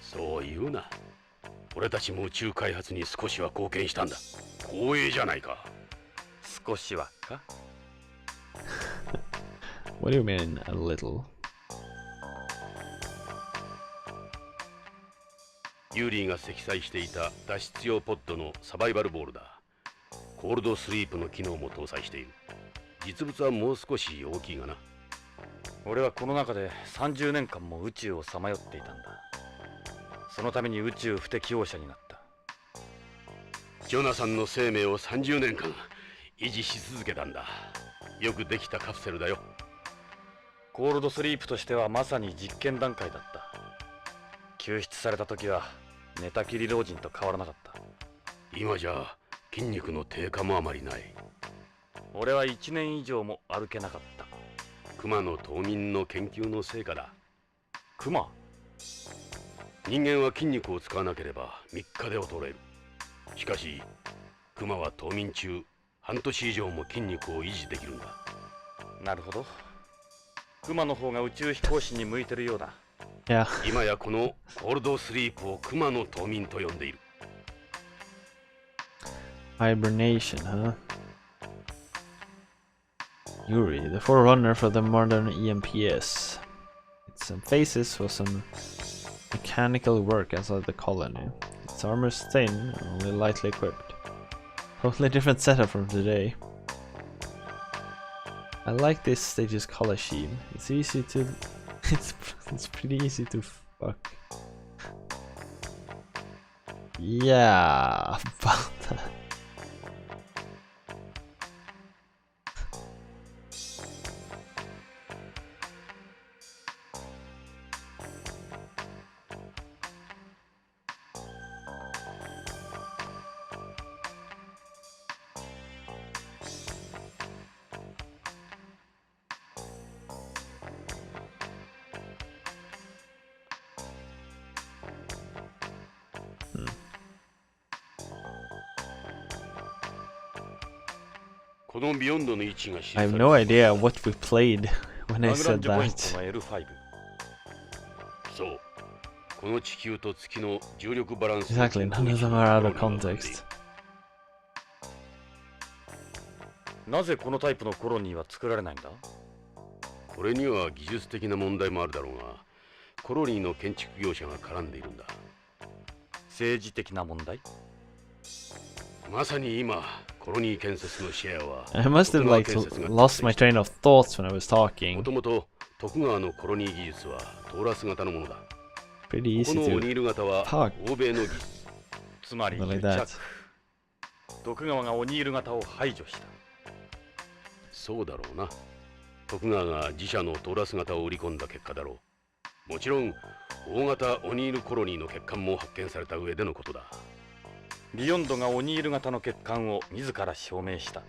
Speaker 3: そう言うな。俺たちも宇宙開発に少しは貢献したんだ。光栄じゃないか。
Speaker 2: 少しはか
Speaker 1: What do you mean, a little?
Speaker 3: ユーリーが積載していた脱出用ポッドのサバイバルボールだ。コールドスリープの機能も搭載している。実物はもう少し大きいがな。
Speaker 2: 俺はこの中で30年間も宇宙をさまよっていたんだ。そのために宇宙不適応者になった。
Speaker 3: ジョナサンの生命を30年間維持し続けたんだ。よくできたカプセルだよ。
Speaker 2: コールドスリープとしてはまさに実験段階だった。救出された時は寝たきり老人と変わらなかった。
Speaker 3: 今じゃ筋肉の低下もあまりない。
Speaker 2: 俺は1年以上も歩けなかった。
Speaker 3: クマの冬眠の研究の成果だ。
Speaker 2: クマ？
Speaker 3: 人間は筋肉を使わなければ3日で衰える。しかしクマは冬眠中半年以上も筋肉を維持できるんだ。
Speaker 2: なるほど。クマの方が宇宙飛行士に向いてるようだ。
Speaker 1: Yeah.
Speaker 3: 今やこのコールドスリープをクマの冬眠と呼んでいる。
Speaker 1: Hibernation, huh? Yuri, the forerunner for the modern EMPS. Its phases for some mechanical work outside the colony. Its armor is thin and only lightly equipped. Totally different setup from today. I like this stage's color scheme. It's easy to... it's pretty easy to fuck. Yeah, about that.
Speaker 3: I
Speaker 1: have no idea what we played when I said that.
Speaker 3: そう。この地球と月の重力バランス。
Speaker 1: Exactly, none of them are out of context.
Speaker 2: なぜこのタイプのコロニーは作られないんだ？
Speaker 3: これには技術的な問題もあるだろうが、コロニーの建築業者が絡んでいるんだ。
Speaker 2: 政治的な問題？
Speaker 3: まさに今、コロニー建設のシェアは
Speaker 1: I must have like lost my train of thoughts when I was talking.
Speaker 3: もともと徳川のコロニー技術はトーラス型のものだ。
Speaker 1: Pretty
Speaker 3: この
Speaker 1: easy
Speaker 3: オニール型は
Speaker 1: talk
Speaker 3: 欧米の技術。
Speaker 2: つまり
Speaker 1: like
Speaker 2: 癒
Speaker 1: that.
Speaker 2: 着。徳川がオニール型を排除した。
Speaker 3: そうだろうな。徳川が自社のトーラス型を売り込んだ結果だろう。もちろん大型オニールコロニーの欠陥も発見された上でのことだ。
Speaker 2: ビヨンドがオニール型の欠陥を自ら証明した。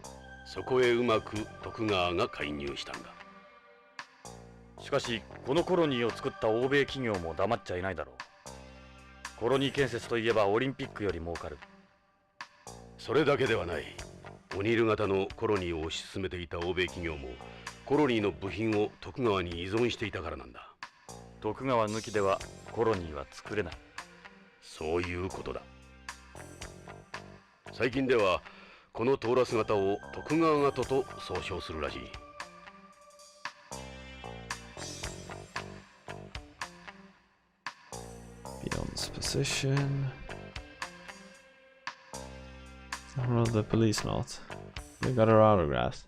Speaker 3: そこへうまく徳川が介入したんだ。
Speaker 2: しかしこのコロニーを作った欧米企業も黙っちゃいないだろう。コロニー建設といえばオリンピックより儲かる。
Speaker 3: それだけではない。オニール型のコロニーを推し進めていた欧米企業もコロニーの部品を徳川に依存していたからなんだ。
Speaker 2: 徳川抜きではコロニーは作れない。
Speaker 3: そういうことだ。最近ではこのトーラス型を徳川型と総称するらしい。
Speaker 1: Beyond's position. I don't know the Policenauts. We got our autographs.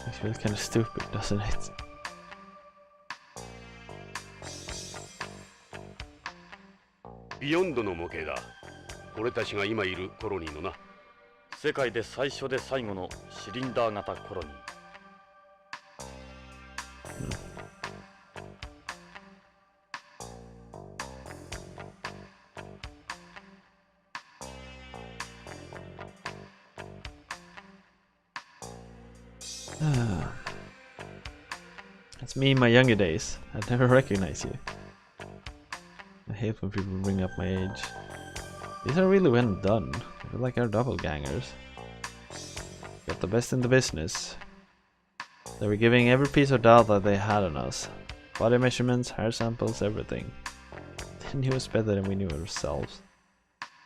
Speaker 1: It feels kind of stupid, doesn't it?
Speaker 3: ビヨンドの模型だ。俺たちが今いるコロニーのな。
Speaker 2: 世界で最初で最後のシリンダー型コロニー。
Speaker 1: It's me in my younger days. I'd never recognize you. I hate when people bring up my age. These are really well done. They're like our doppelgangers. Got the best in the business. They were giving every piece of data they had on us. Body measurements, hair samples, everything. They knew us better than we knew ourselves.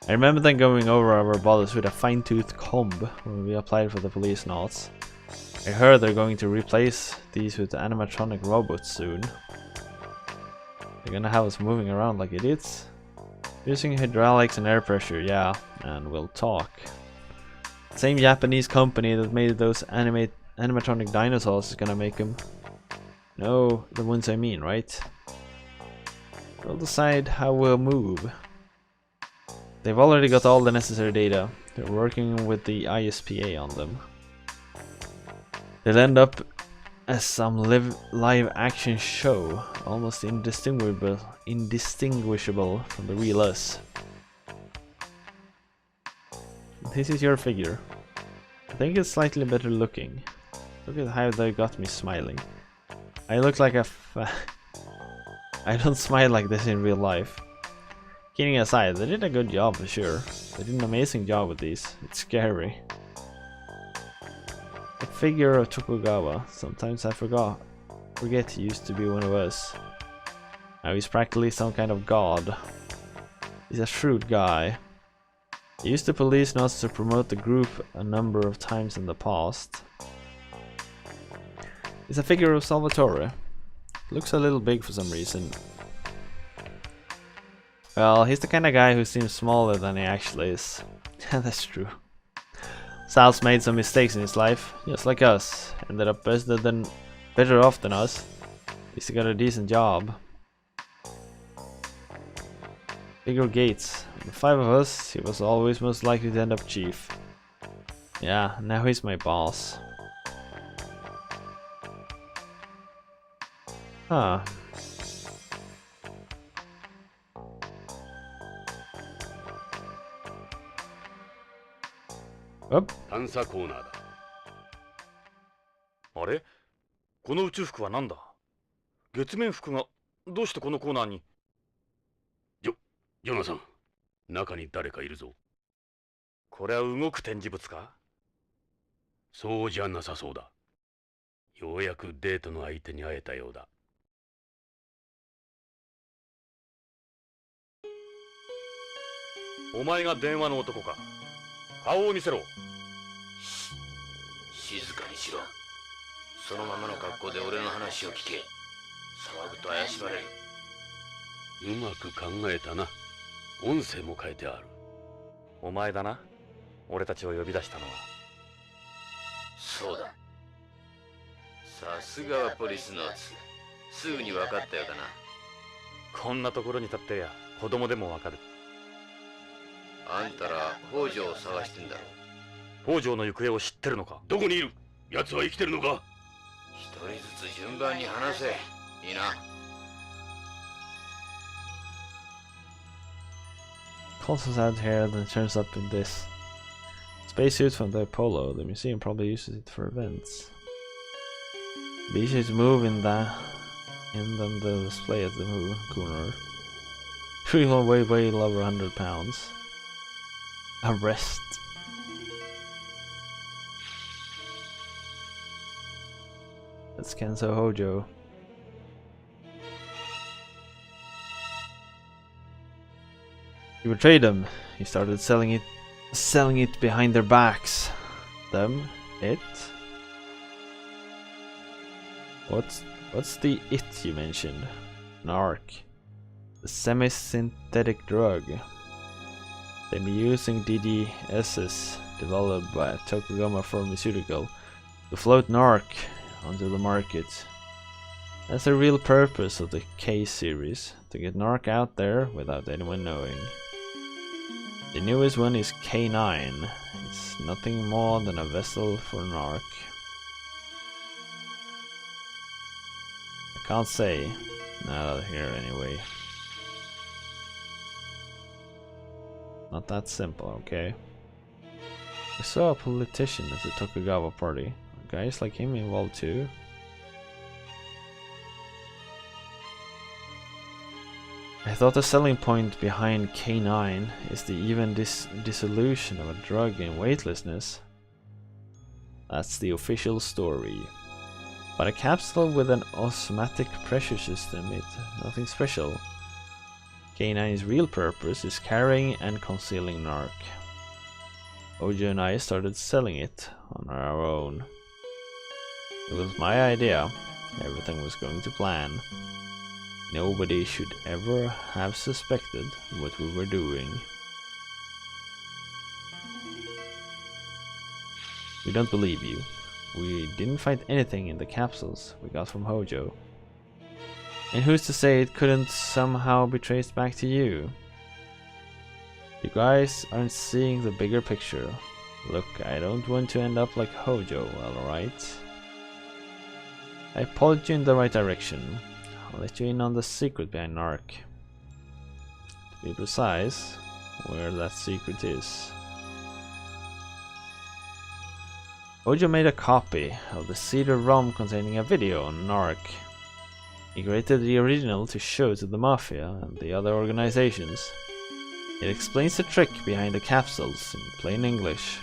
Speaker 1: I remember them going over our bodies with a fine-tooth comb when we applied for the Policenauts. I heard they're going to replace these with animatronic robots soon. They're gonna have us moving around like idiots. Using hydraulics and air pressure, yeah, and we'll talk. Same Japanese company that made those animatronic dinosaurs is gonna make them. No, the ones I mean, right? We'll decide how we'll move. They've already got all the necessary data. They're working with the ISPA on them. They'll end up as some live action show, almost indistinguishable from the real us. This is your figure. I think it's slightly better looking. Look at how they got me smiling. I look like a I don't smile like this in real life. Kidding aside, they did a good job for sure. They did an amazing job with these. It's scary. A figure of Tokugawa. Sometimes I forget he used to be one of us. Now he's practically some kind of god. He's a shrewd guy. He used the Policenauts to promote the group a number of times in the past. He's a figure of Salvatore. Looks a little big for some reason. Well, he's the kind of guy who seems smaller than he actually is. That's true. Sal's made some mistakes in his life, just like us. Ended up better off than us. At least he got a decent job. Figure Gates. The 5 of us, he was always most likely to end up chief. Yeah, now he's my boss. Huh. Up.
Speaker 3: 探査コーナーだ。
Speaker 2: あれ、この宇宙服は何だ？月面服がどうしてこのコーナーに？
Speaker 3: ジョナサン、中に誰かいるぞ。
Speaker 2: これは動く展示物か？
Speaker 3: そうじゃなさそうだ。ようやくデートの相手に会えたようだ。
Speaker 2: お前が電話の男か？顔を見せろ。
Speaker 5: 静かにしろ。そのままの格好で俺の話を聞け。騒ぐと怪しまれる。
Speaker 3: うまく考えたな。音声も変えてある。
Speaker 2: お前だな。俺たちを呼び出したのは。
Speaker 5: そうだ。さすがはポリスノーツ。すぐに分かったようだな。
Speaker 2: こんなところに立ってや子供でもわかる。
Speaker 5: あんたら北条を探してんだろ。
Speaker 2: 北条の行方を知ってるのか？
Speaker 3: どこにいる？奴は生きてるのか？
Speaker 5: 一人ずつ順番に話せ。いいな。
Speaker 1: Console's out here, then turns up in this. Spacesuit from the Apollo. The museum probably uses it for events. Be easier to move in than the display at the corner. Three will weigh over 100 pounds. Arrest. That's Kenzo Hojo. He betrayed them. He started selling it behind their backs. Them? It? What's the it you mentioned? Narc. The semi-synthetic drug. They be using DDSs developed by Tokugawa Pharmaceutical to float Narc onto the market. That's the real purpose of the K series, to get Narc out there without anyone knowing. The newest one is K9. It's nothing more than a vessel for Narc. I can't say. Not out here anyway. Not that simple, okay? I saw a politician at the Tokugawa party. Are guys like him involved too? I thought the selling point behind K9 is the even dissolution of a drug in weightlessness. That's the official story. But a capsule with an osmotic pressure system, it's nothing special. K9's real purpose is carrying and concealing Narc. Ojo and I started selling it on our own. It was my idea. Everything was going to plan. Nobody should ever have suspected what we were doing. We don't believe you. We didn't find anything in the capsules we got from Hojo. And who's to say it couldn't somehow be traced back to you? You guys aren't seeing the bigger picture. Look, I don't want to end up like Hojo, alright? I pointed you in the right direction. I'll let you in on the secret behind Narc. To be precise, where that secret is. Hojo made a copy of the CD-ROM containing a video on Narc. He created the original to show to the Mafia and the other organizations. It explains the trick behind the capsules in plain English.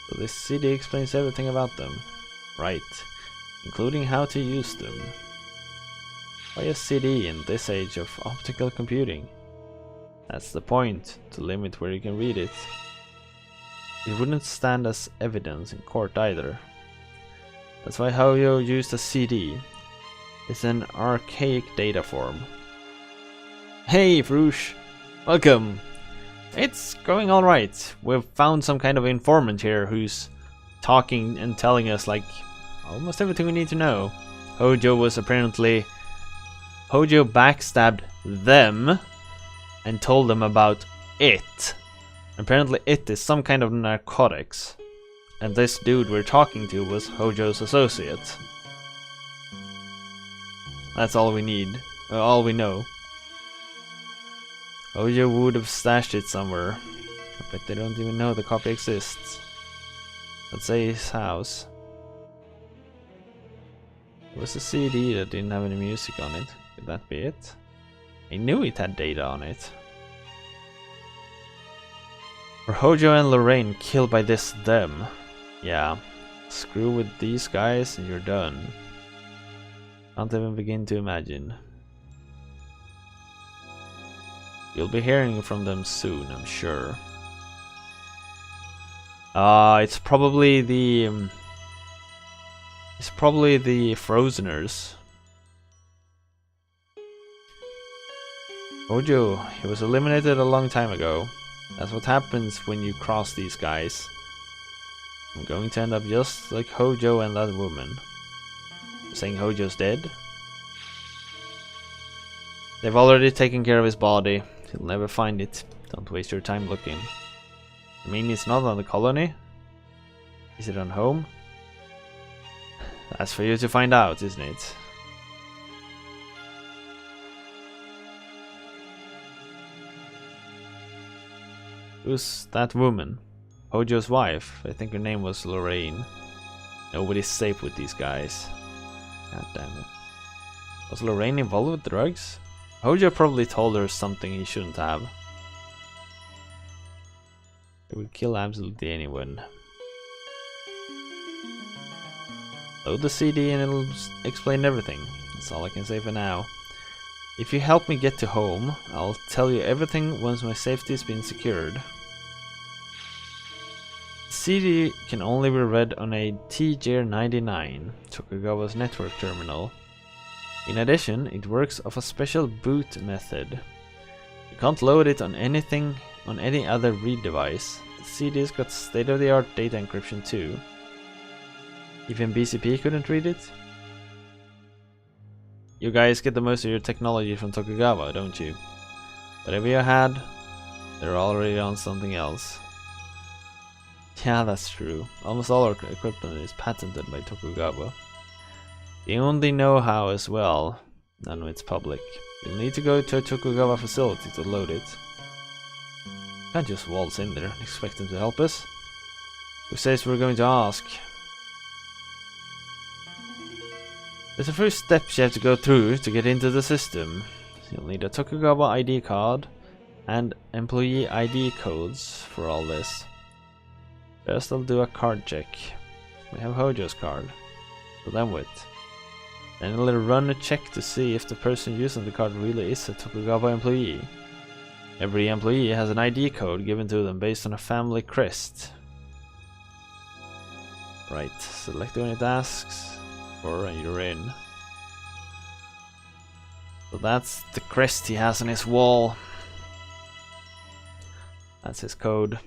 Speaker 1: So this CD explains everything about them. Right, including how to use them. Why a CD in this age of optical computing? That's the point, to limit where you can read it. It wouldn't stand as evidence in court either. That's why Hojo used a CD. It's an archaic data form. Hey, Frush! Welcome! It's going alright. We've found some kind of informant here who's talking and telling us like almost everything we need to know. Hojo backstabbed them and told them about it. Apparently it is some kind of narcotics. And this dude we're talking to was Hojo's associate. That's all we need. All we know. Hojo would have stashed it somewhere. I bet they don't even know the copy exists. Let's say his house. It was a CD that didn't have any music on it. Could that be it? I knew it had data on it. Were Hojo and Lorraine killed by this them? Yeah. Screw with these guys and you're done. Can't even begin to imagine. You'll be hearing from them soon, I'm sure. It's probably the Frozeners. Hojo, he was eliminated a long time ago. That's what happens when you cross these guys. I'm going to end up just like Hojo and that woman. Saying Hojo's dead? They've already taken care of his body. He'll never find it. Don't waste your time looking. You mean it's not on the colony? Is it on home? That's for you to find out, isn't it? Who's that woman? Hojo's wife. I think her name was Lorraine. Nobody's safe with these guys. God damn it. Was Lorraine involved with drugs? Hojo probably told her something he shouldn't have. It would kill absolutely anyone. Load the CD and it'll explain everything. That's all I can say for now. If you help me get to home, I'll tell you everything once my safety's been secured. The CD can only be read on a TJ99, Tokugawa's network terminal. In addition, it works off a special boot method. You can't load it on anything on any other read device. The CD's got state-of-the-art data encryption too. Even BCP couldn't read it? You guys get the most of your technology from Tokugawa, don't you? Whatever you had, they're already on something else. Yeah, that's true. Almost all our equipment is patented by Tokugawa. The only know-how as well, none of it's public. You'll need to go to a Tokugawa facility to load it. Can't just waltz in there and expect them to help us. Who says we're going to ask? There's a few steps you have to go through to get into the system. You'll need a Tokugawa ID card and employee ID codes for all this. First I'll do a card check. We have Hojo's card. So then what? Then I'll run a check to see if the person using the card really is a Tokugawa employee. Every employee has an ID code given to them based on a family crest. Right, select when it asks. And you're in. So that's the crest he has on his wall. That's his code.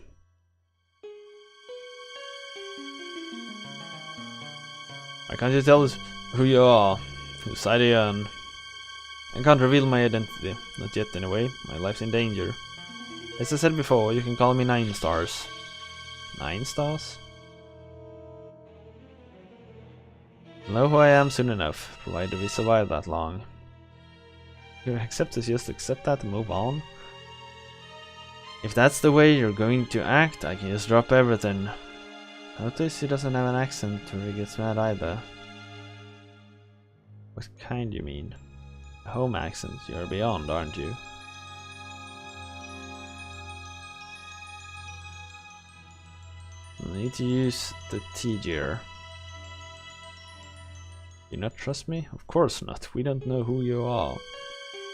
Speaker 1: Why can't you tell us who you are? Whose side are you on? I can't reveal my identity. Not yet anyway. My life's in danger. As I said before, you can call me 9 stars. 9 stars? I'll know who I am soon enough, provided we survive that long. You accept this, just accept that and move on. If that's the way you're going to act, I can just drop everything. Notice he doesn't have an accent or he gets mad either. What kind you mean? A home accent, you're beyond, aren't you? I need to use the T-gear. You not trust me? Of course not, we don't know who you are.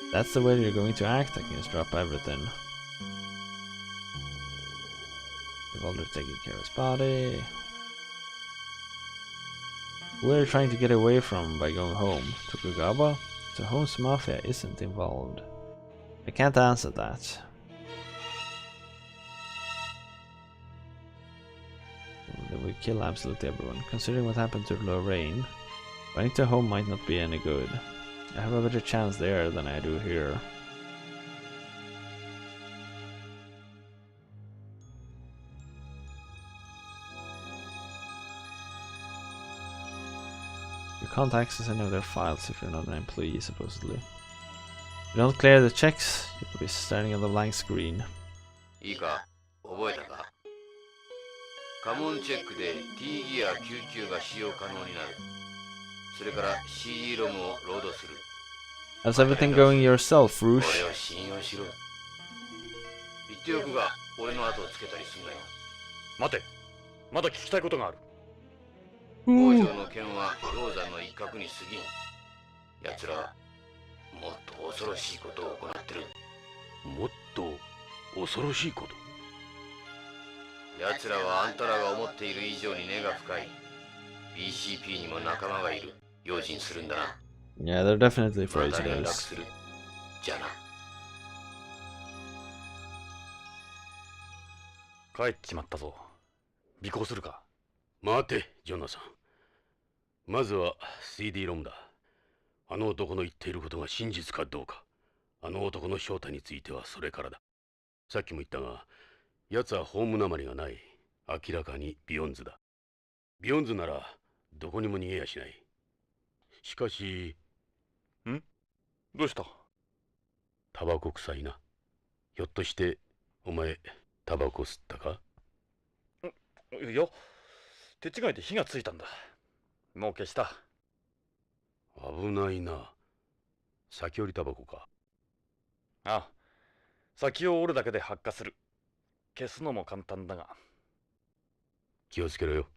Speaker 1: If that's the way you're going to act, I can just drop everything. We've already taken care of his body. We're trying to get away from by going home. Tokugawa? So Home's Mafia isn't involved. I can't answer that. They will kill absolutely everyone. Considering what happened to Lorraine, running to Home might not be any good. I have a better chance there than I do here. You can't access any of their files if you're not an employee, supposedly. If you don't clear the checks, you'll be staring at the blank screen.
Speaker 5: いいか、覚えたか。カモンチェックで T ギア99が使用可能になる。それから CD ロムをロードする。
Speaker 1: How's everything going yourself, Rouge?
Speaker 5: 俺を信用しろ。言っておくが、俺の後をつけたりすんなよ。
Speaker 2: 待て、まだ聞きたいことがある。
Speaker 5: 北条の件は氷山の一角に過ぎん。奴らはもっと恐ろしいことを行ってる。
Speaker 3: もっと恐ろしいこと。
Speaker 5: 奴らはあんたらが思っている以上に根が深い。BCP にも仲間がいる。用心するんだな。
Speaker 1: Yeah, they're definitely
Speaker 5: また連絡
Speaker 1: prisoners.
Speaker 5: する。じゃあな。
Speaker 2: 帰っちまったぞ。尾行するか。
Speaker 3: 待て、ジョナサン。まずは CD ロムだ。あの男の言っていることが真実かどうか。あの男の正体についてはそれからだ。さっきも言ったが、奴はホームなまりがない。明らかにビヨンズだ。ビヨンズならどこにも逃げやしない。しかし、
Speaker 2: どうした？
Speaker 3: タバコ臭いな。ひょっとしてお前タバコ吸ったか？
Speaker 2: いや、手違いで火がついたんだ。もう消した。
Speaker 3: 危ないな。先折りタバコか。
Speaker 2: ああ、先を折るだけで発火する。消すのも簡単だが。
Speaker 3: 気をつけろよ。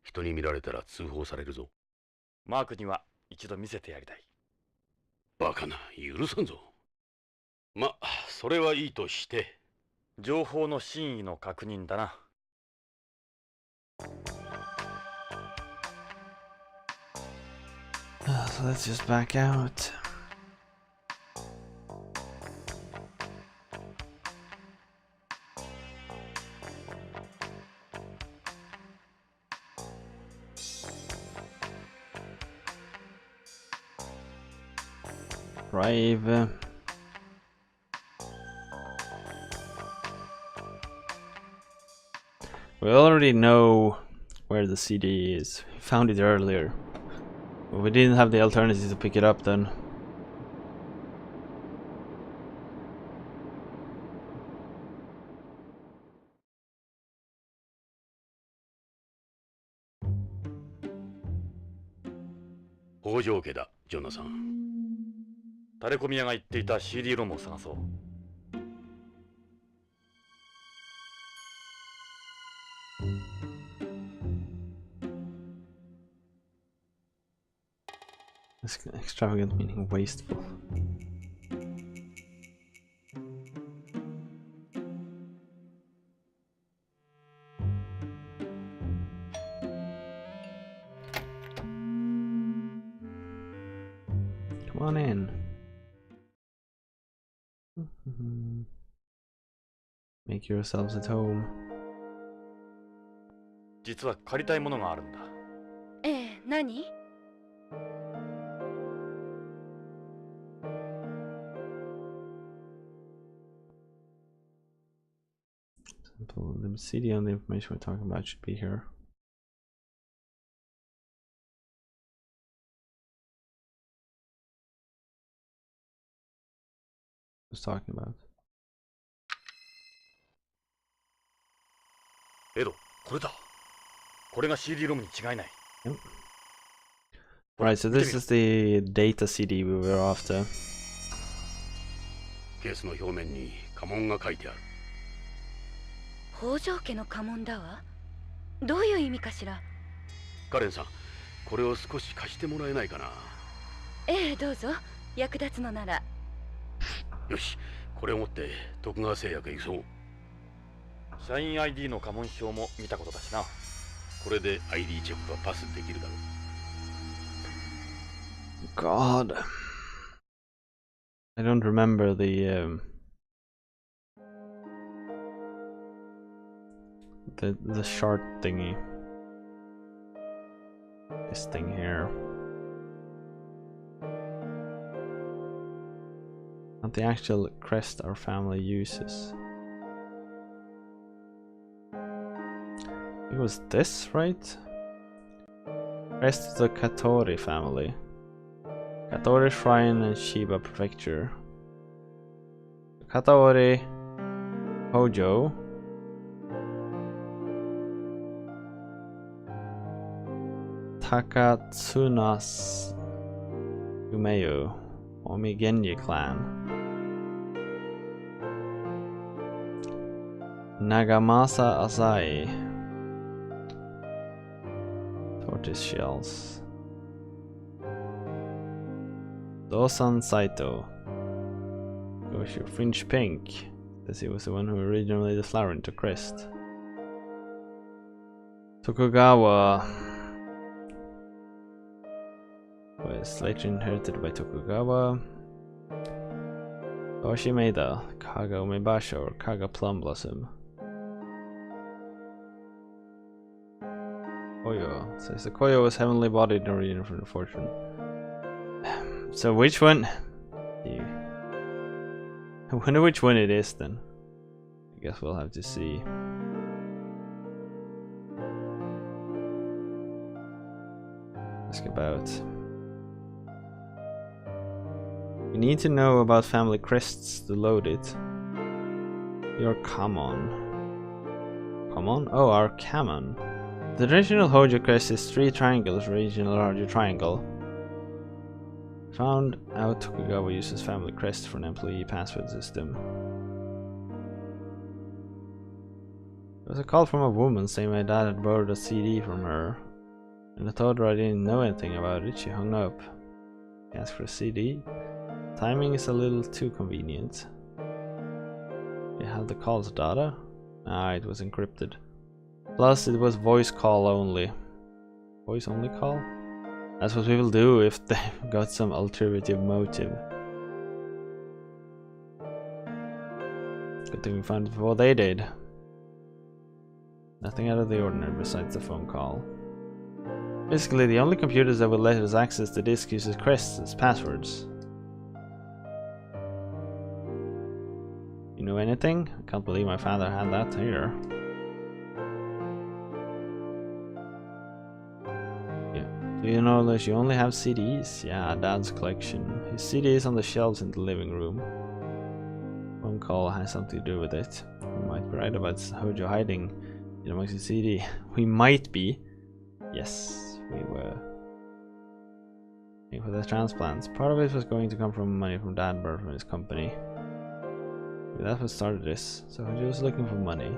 Speaker 3: 人に見られたら通報されるぞ。
Speaker 2: マークには一度見せてやりたい。
Speaker 3: バカな、許さんぞ。ま、それはいいとして。
Speaker 2: 情報の真意の確認だな。
Speaker 1: So let's just back out. Drive. We already know where the CD is. We found it earlier. But we didn't have the alternative to pick it up then.
Speaker 3: 北条家だ、ジョナサン。
Speaker 2: タレコミ屋が言っていた CD ロムを探そう。
Speaker 1: Extravagant meaning wasteful. Come on in. Make yourselves at home.
Speaker 2: 実は借りたいものがあるんだ。
Speaker 4: ええ、何？
Speaker 1: CD on the information we're talking about should be here. Who's talking about?
Speaker 2: エド、これだ。これが CD ロムに違いない。
Speaker 1: Yep. Right, so this is the data CD we were after.
Speaker 3: ケースの表面に家紋が書いてある。
Speaker 4: 北条家の家紋だわ。どういう意味かしら。
Speaker 3: カレンさん、これを少し貸してもらえないかな。
Speaker 4: ええ、どうぞ。役立つのなら。
Speaker 3: よし、これを持って徳川製薬へ行くぞ。
Speaker 2: 社員 ID の家紋表も見たことだしな。
Speaker 3: これで ID チェックはパスできるだろう。
Speaker 1: God, I don't remember the short thingy. This thing here. Not the actual crest our family uses. It was this, right? Crest of the Katori family. Katori Shrine and Shiba Prefecture. Katori Hojo. Takatsuna's Yumeyo. Omigenji clan. Nagamasa Asai. Tortoise shells. Dosan Saito. Goshu Fringe Pink. As he was the one who originally made the flower into crest. Tokugawa was later inherited by Tokugawa. Oshimeda, Kaga Umebasha or Kaga Plum Blossom. Koyo. Says the Koyo was heavenly bodied in origin for the fortune. So which one? I wonder which one it is then. I guess we'll have to see. Ask about. You need to know about family crests to load it. Your Kamon. Kamon? Oh, our Kamon. The traditional Hojo crest is 3 triangles, regional Hojo triangle. Found out Tokugawa uses family crest for an employee password system. There was a call from a woman saying my dad had borrowed a CD from her. And I told her I didn't know anything about it. She hung up. She asked for a CD. Timing is a little too convenient. You have the call's data? Ah, it was encrypted. Plus, it was voice call only. Voice only call? That's what people do if they've got some alternative motive. Good thing we found it before they did. Nothing out of the ordinary besides the phone call. Basically, the only computers that will let us access the disk uses crests as passwords. You know anything? I can't believe my father had that here. Do you know that you only have CDs? Yeah, Dad's collection. His CD is on the shelves in the living room. Phone call has something to do with it. We might be right about Hojo hiding in amongst the CD. We might be. Yes, we were. For the transplants. Part of it was going to come from money from Dad brought from his company. Maybe that's what started this. So Hojo was looking for money.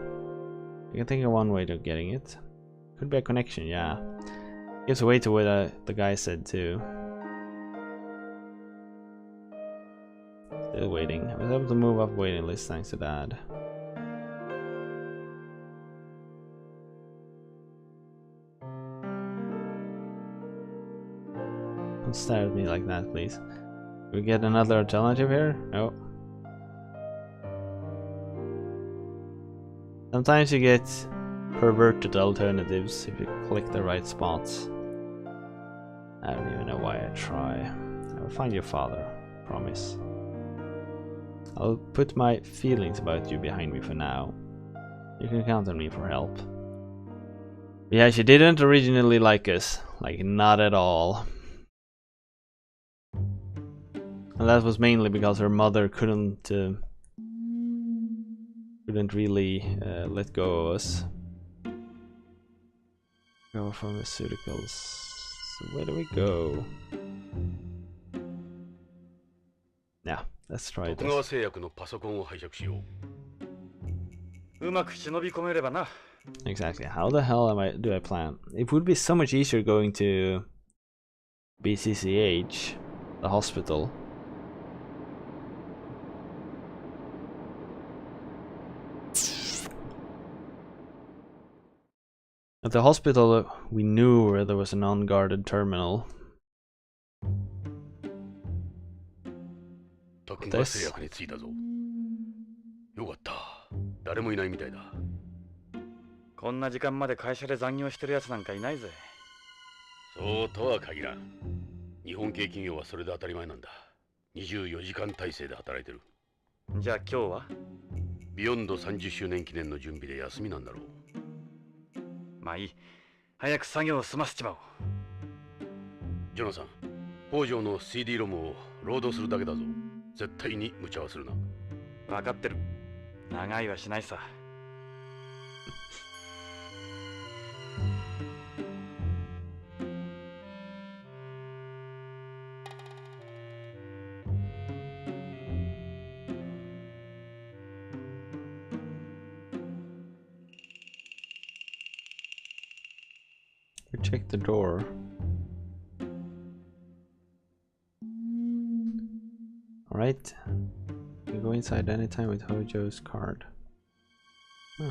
Speaker 1: I can think of one way of getting it. Could be a connection, yeah. Gives away to what the guy said too. Still waiting. I was able to move up waiting list thanks to Dad. Don't stare at me like that, please. Can we get another alternative here? No. Sometimes you get perverted alternatives if you click the right spots. I don't even know why I try. I will find your father, promise. I'll put my feelings about you behind me for now. You can count on me for help. Yeah, she didn't originally like us. Like, not at all. And that was mainly because her mother couldn't really let go of us. Go pharmaceuticals. So where do we go? Yeah, let's try this.
Speaker 3: 徳川製薬のパソコンを拝借しよう。
Speaker 2: うまく忍び込めればな。
Speaker 1: Exactly. How the hell do I plan? It would be so much easier going to BCCH, the hospital. At the hospital, we knew where there was an unguarded terminal.
Speaker 3: 徳川製薬に着いたぞ。よかった。誰もいないみたいだ。
Speaker 2: こんな時間まで会社で残業してるやつなんかいないぜ。
Speaker 3: そうとは限らん。日本系企業はそれで当たり前なんだ。24時間体制で働いてる。
Speaker 2: じゃあ今日は
Speaker 3: ビヨンド30周年記念の準備で休みなんだろう。
Speaker 2: まあいい。早く作業を済ませちまおう。
Speaker 3: ジョナサン、北条の CD ロムをロードするだけだぞ。絶対に無茶はするな。
Speaker 2: 分かってる。長いはしないさ。
Speaker 1: Check the door. Alright. You can go inside anytime with Hojo's card. Huh.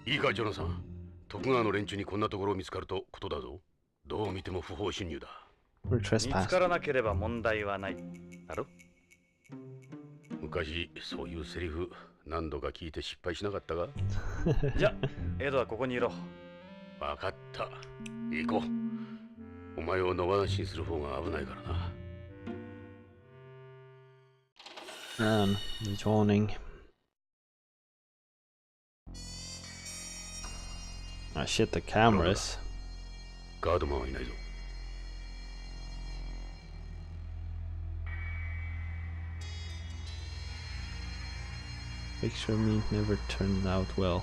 Speaker 3: いいか、ジョナサン。徳川の連中にこんなところ見つかるとことだぞ。どう見ても不法侵入だ。
Speaker 1: We're
Speaker 2: 見つか
Speaker 1: trespassing.
Speaker 2: らなければ問題はない。だろ？
Speaker 3: 昔、そういうセリフ何度か聞いて失敗しなかったが。
Speaker 2: じゃ、エドはここにいろ。
Speaker 3: わかった。行こう。お前を野放しにする方が危ないからな。
Speaker 1: Man, it's yawning. Ah shit, the cameras.
Speaker 3: ガードマンはいないぞ。
Speaker 1: Picture me never turned out well.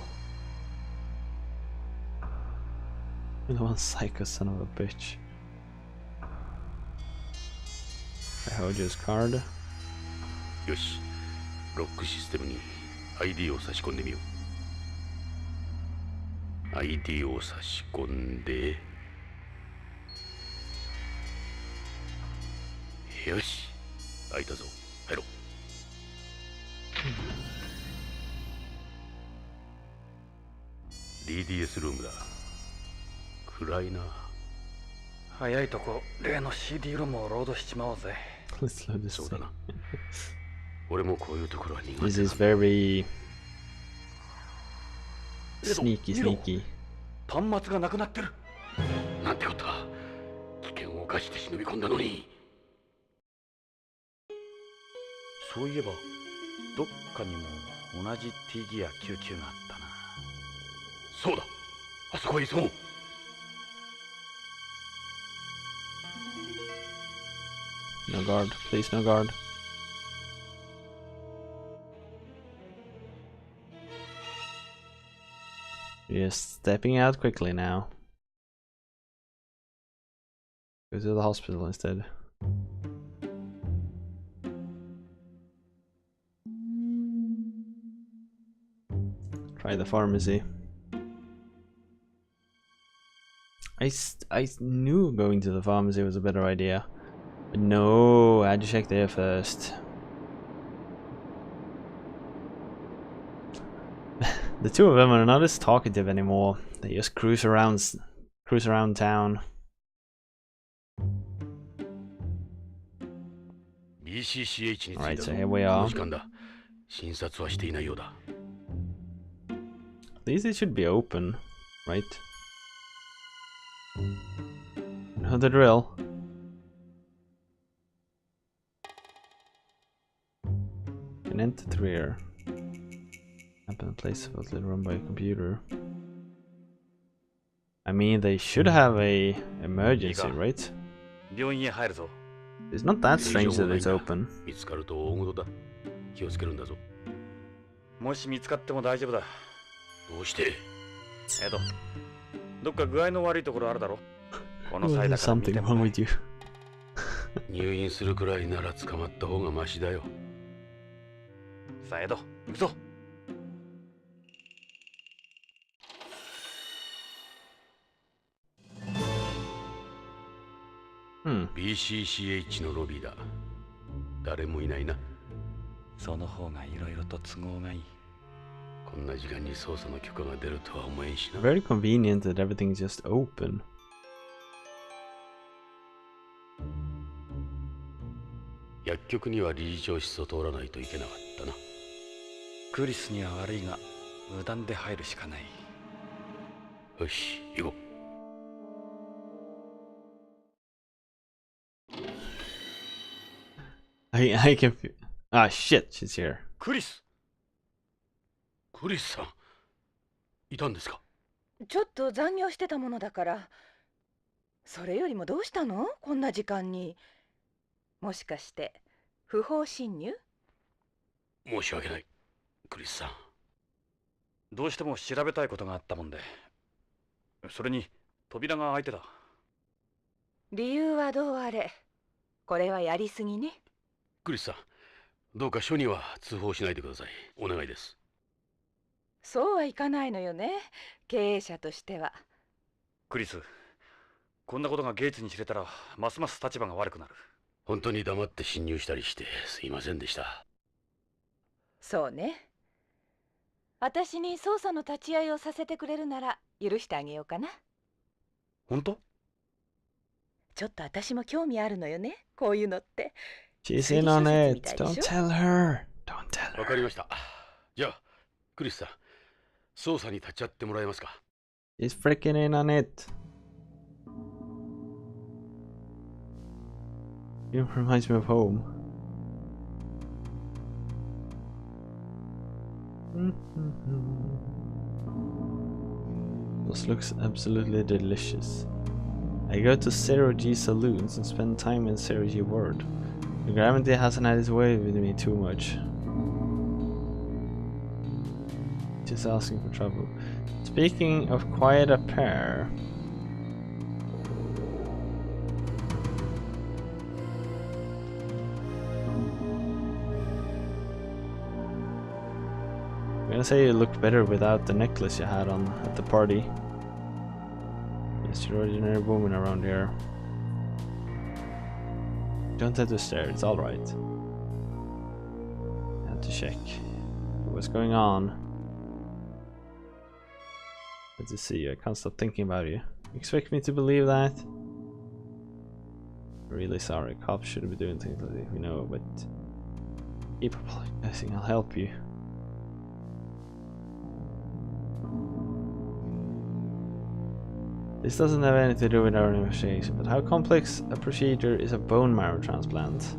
Speaker 1: You're the one psycho son of a bitch. I Hojo's card.
Speaker 3: よし、ロックシステムに ID を差し込んでみよう。ID を差し込んで、よし、開いたぞ。入ろう。DDS ルームだ。暗いな。
Speaker 2: 早いとこ例の CD ロムをロードしちまおうぜ。
Speaker 1: Let's load this
Speaker 3: そうだ
Speaker 1: thing.
Speaker 3: な。俺もこういうところは苦手だ。
Speaker 1: This is very sneaky, sneaky.
Speaker 2: 端末がなくなってる。
Speaker 3: なんてこった。危険を冒して忍び込んだのに。
Speaker 2: そういえばどっかにも同じ T ギア99があったな。
Speaker 3: そうだ。あそこへ急ごう。
Speaker 1: No guard, please, no guard. Just stepping out quickly now. Go to the hospital instead. Try the pharmacy. I knew going to the pharmacy was a better idea. But no, I had to check there first. The two of them are not as talkative anymore. They just cruise around town.
Speaker 3: BCCH に着い
Speaker 1: Alright,
Speaker 3: た
Speaker 1: so
Speaker 3: ぞ。
Speaker 1: here we
Speaker 3: こ
Speaker 1: are.
Speaker 3: の時間だ。診察はしていないようだ。
Speaker 1: At least it should be open, right? You know the drill. Can enter through here. App and place supposedly run by a computer. I mean, they should have a emergency, right?
Speaker 2: 病院へ入るぞ。
Speaker 1: It's not that strange that it's open.
Speaker 3: 見つかると大事だ。気をつけるんだぞ。
Speaker 2: もし見つかっても大丈夫だ。
Speaker 3: どうして？
Speaker 2: エド、どっか具合の悪いところあるだろ。この際
Speaker 1: There's
Speaker 2: だから見て
Speaker 1: something
Speaker 2: も
Speaker 1: wrong
Speaker 2: らえ。
Speaker 1: with you.
Speaker 3: 入院するくらいなら捕まった方がマシだよ。
Speaker 2: さあエド、行くぞ。
Speaker 3: BCCH のロビーだ。誰もいないな。
Speaker 2: その方がいろいろと都合がいい。
Speaker 3: こんな時間に捜査の許可が出るとは思えんしな。
Speaker 1: Very convenient that everything's just open.
Speaker 3: 薬局には理事長室を通らないといけなかったな。
Speaker 2: クリスには悪いが、無断で入るしかない。
Speaker 3: よし、行こう。
Speaker 1: I can feel. Ah, shit, she's here.
Speaker 2: クリス。
Speaker 3: クリスさん、いたんですか？
Speaker 6: ちょっと残業してたものだから。それよりもどうしたの？こんな時間に。もしかして不法侵入？
Speaker 3: 申し訳ない、クリスさん。
Speaker 2: どうしても調べたいことがあったもんで。それに扉が開いてた。
Speaker 6: 理由はどうあれ、これはやりすぎね。
Speaker 3: クリスさん、どうか署には通報しないでください。お願いです。
Speaker 6: そうはいかないのよね、経営者としては。
Speaker 2: クリス、こんなことがゲイツに知れたらますます立場が悪くなる。
Speaker 3: 本当に黙って侵入したりしてすいませんでした。
Speaker 6: そうね。私に捜査の立ち会いをさせてくれるなら許してあげようかな。
Speaker 2: 本当？
Speaker 6: ちょっと私も興味あるのよね、こういうのって。
Speaker 1: She's in on it. Don't tell her. Don't tell her.
Speaker 3: わかりました。じゃあ、クリスさん、捜査に立ち会ってもらえますか？
Speaker 1: She's freaking in on it. It reminds me of home. This looks absolutely delicious. I go to Zero G saloons and spend time in Zero G world. The gravity hasn't had its way with me too much. Just asking for trouble. Speaking of quite a pair. I'm gonna say you looked better without the necklace you had on at the party. Just an ordinary woman around here. Don't have to stare, it's alright. I have to check what's going on. Good to see you, I can't stop thinking about you. You expect me to believe that? Really sorry, cops shouldn't be doing things like this, we know, but keep apologizing, I'll help you. This doesn't have anything to do with our investigation, but how complex a procedure is a bone marrow transplant?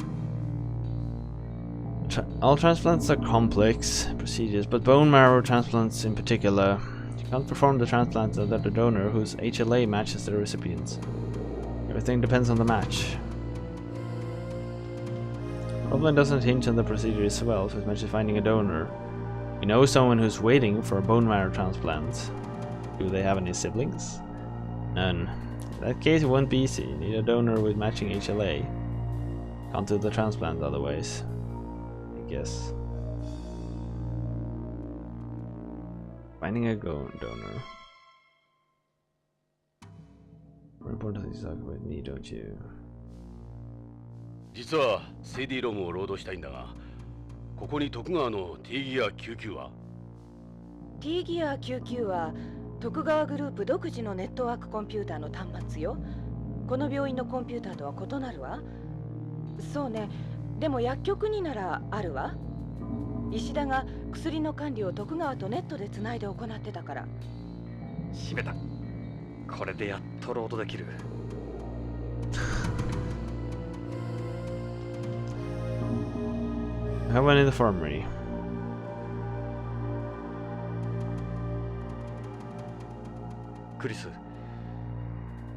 Speaker 1: All transplants are complex procedures, but bone marrow transplants in particular. You can't perform the transplant without a donor whose HLA matches the recipient's. Everything depends on the match. The problem doesn't hinge on the procedure itself as much as finding a donor. We know someone who's waiting for a bone marrow transplant. Do they have any siblings? None. In that case, it won't be easy. You need a donor with matching HLA. Can't do the transplant otherwise, I guess. Finding a donor. More important things to talk about me, don't you?
Speaker 3: 実は CD ロムをロードしたいんだが、ここに徳川の T ギア99は？
Speaker 6: T ギア99は徳川グループ独自のネットワークコンピューターの端末よ。この病院のコンピューターとは異なるわ。そうね、でも薬局にならあるわ。石田が薬の管理を徳川とネットでつないで行ってたから。
Speaker 2: 閉めた。これでやっとロードできる。
Speaker 1: How about in the infirmary?
Speaker 2: クリス、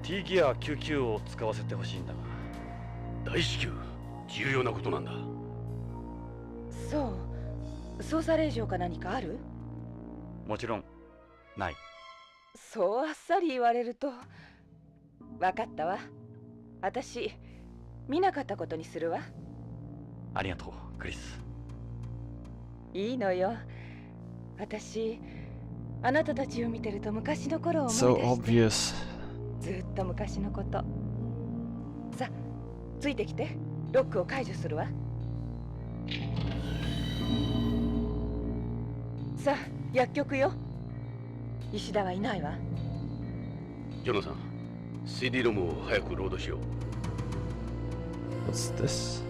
Speaker 2: T ギア99を使わせてほしいんだが。
Speaker 3: 大至急、重要なことなんだ。
Speaker 6: そう。捜査令状か何かある？
Speaker 2: もちろんない。
Speaker 6: そうあっさり言われると。わかったわ。私見なかったことにするわ。
Speaker 2: ありがとう、クリス。
Speaker 6: いいのよ。私あなたたちを見てると昔の頃を思い
Speaker 1: So
Speaker 6: 出し
Speaker 1: obvious.
Speaker 6: て、ずっと昔のこと。さあついてきて。ロックを解除するわ。さあ薬局よ。石田はいないわ。
Speaker 3: ジョナサン、CD ロムを早くロードしよう。
Speaker 1: What's this?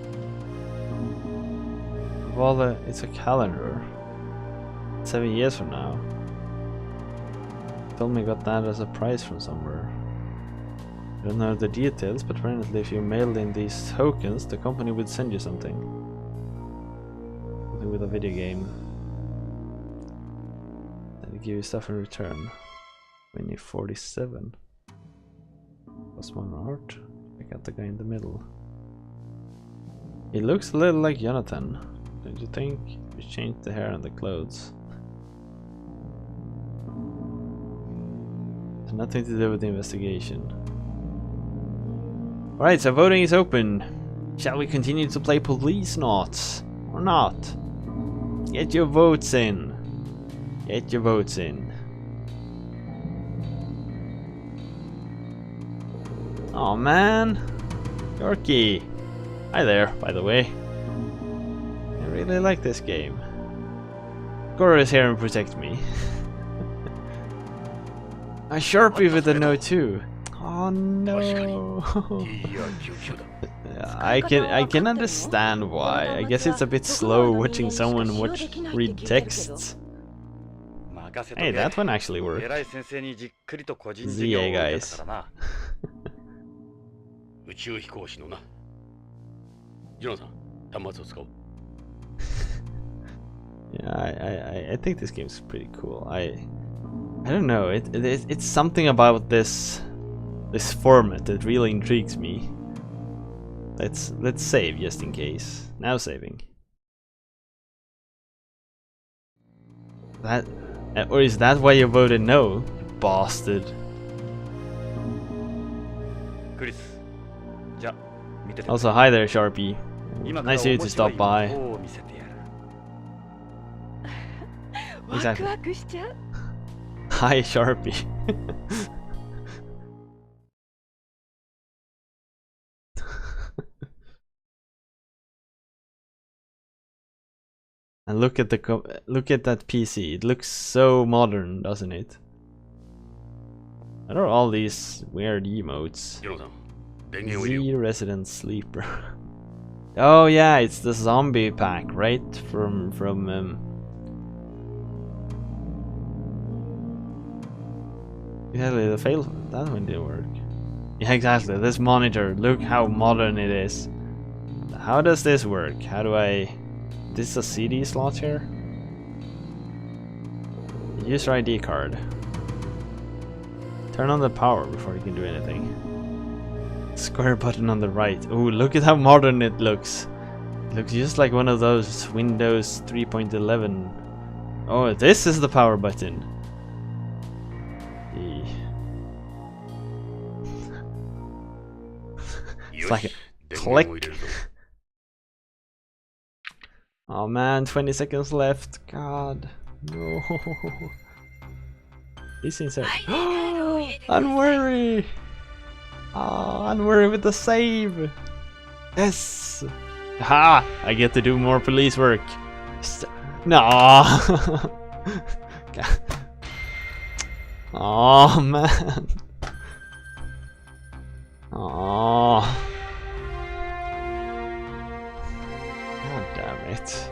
Speaker 1: Well, it's a calendar. 7 years from now. Told me I got that as a prize from somewhere. I don't know the details, but apparently if you mailed in these tokens, the company would send you something. Something with a video game. They give you stuff in return. We need 47. Plus 1 art. Check out the guy in the middle. He looks a little like Jonathan, don't you think? We changed the hair and the clothes. Has nothing to do with the investigation. Alright, so voting is open. Shall we continue to play Policenauts or not? Get your votes in. Get your votes in. Oh man, Yorkie. Hi there, by the way. I really like this game. Goro is here and protect me. A Sharpie with a no too. Oh no. I can understand why. I guess it's a bit slow watching someone read texts. Hey, that one actually worked. ZA guys.
Speaker 3: 宇宙飛行士のな。ジョナサン、端末を使おう。
Speaker 1: Yeah, I think this game's pretty cool. I don't know. It's something about this format that really intrigues me. Let's save just in case. Now saving. That or is that why you voted no, you bastard? Also, hi there, Sharpie. Nice of you to stop by. Exactly. Hi, Sharpie. And look at that PC. It looks so modern, doesn't it? What are all these weird emotes? Z Resident Sleeper. Oh yeah, it's the zombie pack, right? From exactly, the fail that one didn't work. Yeah, exactly. This monitor, look how modern it is. How does this work? How do I? This is a CD slot here. User ID card. Turn on the power before you can do anything. Square button on the right. Oh, look at how modern it looks. It looks just like one of those Windows 3.11. Oh, this is the power button. It's like a click. Oh man, 20 seconds left. God, no. He's inside. Unworry. Oh, unworry with the save. Yes. Ha! I get to do more police work. No. Oh man. Oh. God damn it.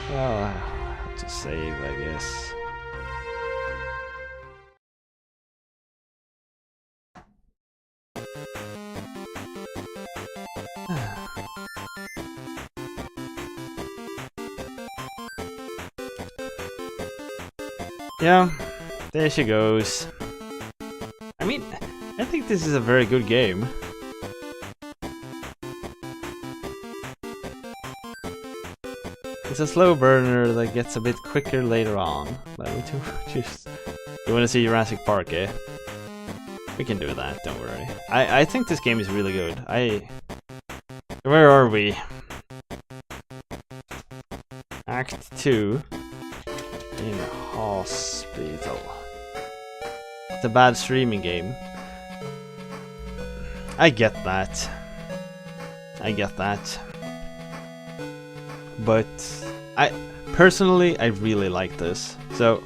Speaker 1: Well, I have to save, I guess. Yeah, there she goes. I mean, I think this is a very good game. It's a slow burner that gets a bit quicker later on. But you want to see Jurassic Park, eh? We can do that, don't worry. I think this game is really good. Where are we? Act 2. In hospital. It's a bad streaming game. I get that. But personally, I really like this. So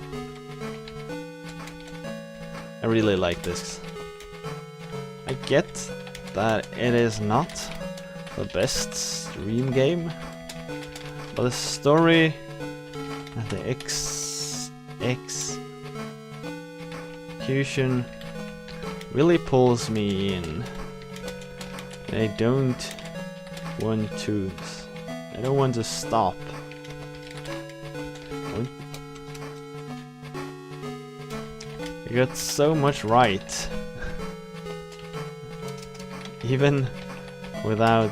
Speaker 1: I really like this. I get that it is not the best stream game, but the story and the execution really pulls me in. And I don't want to stop. You got so much right. Even without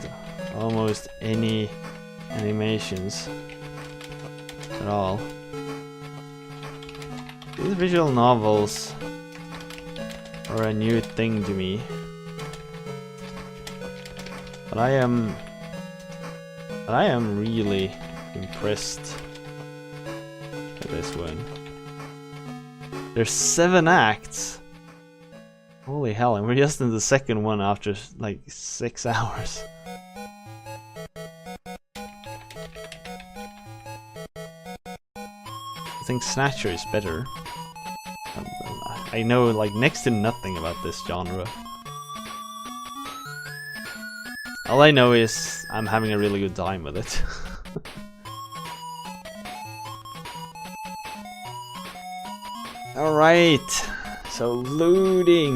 Speaker 1: almost any animations at all. These visual novels are a new thing to me. But I am really impressed with this one. There's 7 acts. Holy hell, and we're just in the second one after like 6 hours. I think Snatcher is better. I know like next to nothing about this genre. All I know is I'm having a really good time with it. Alright, so loading.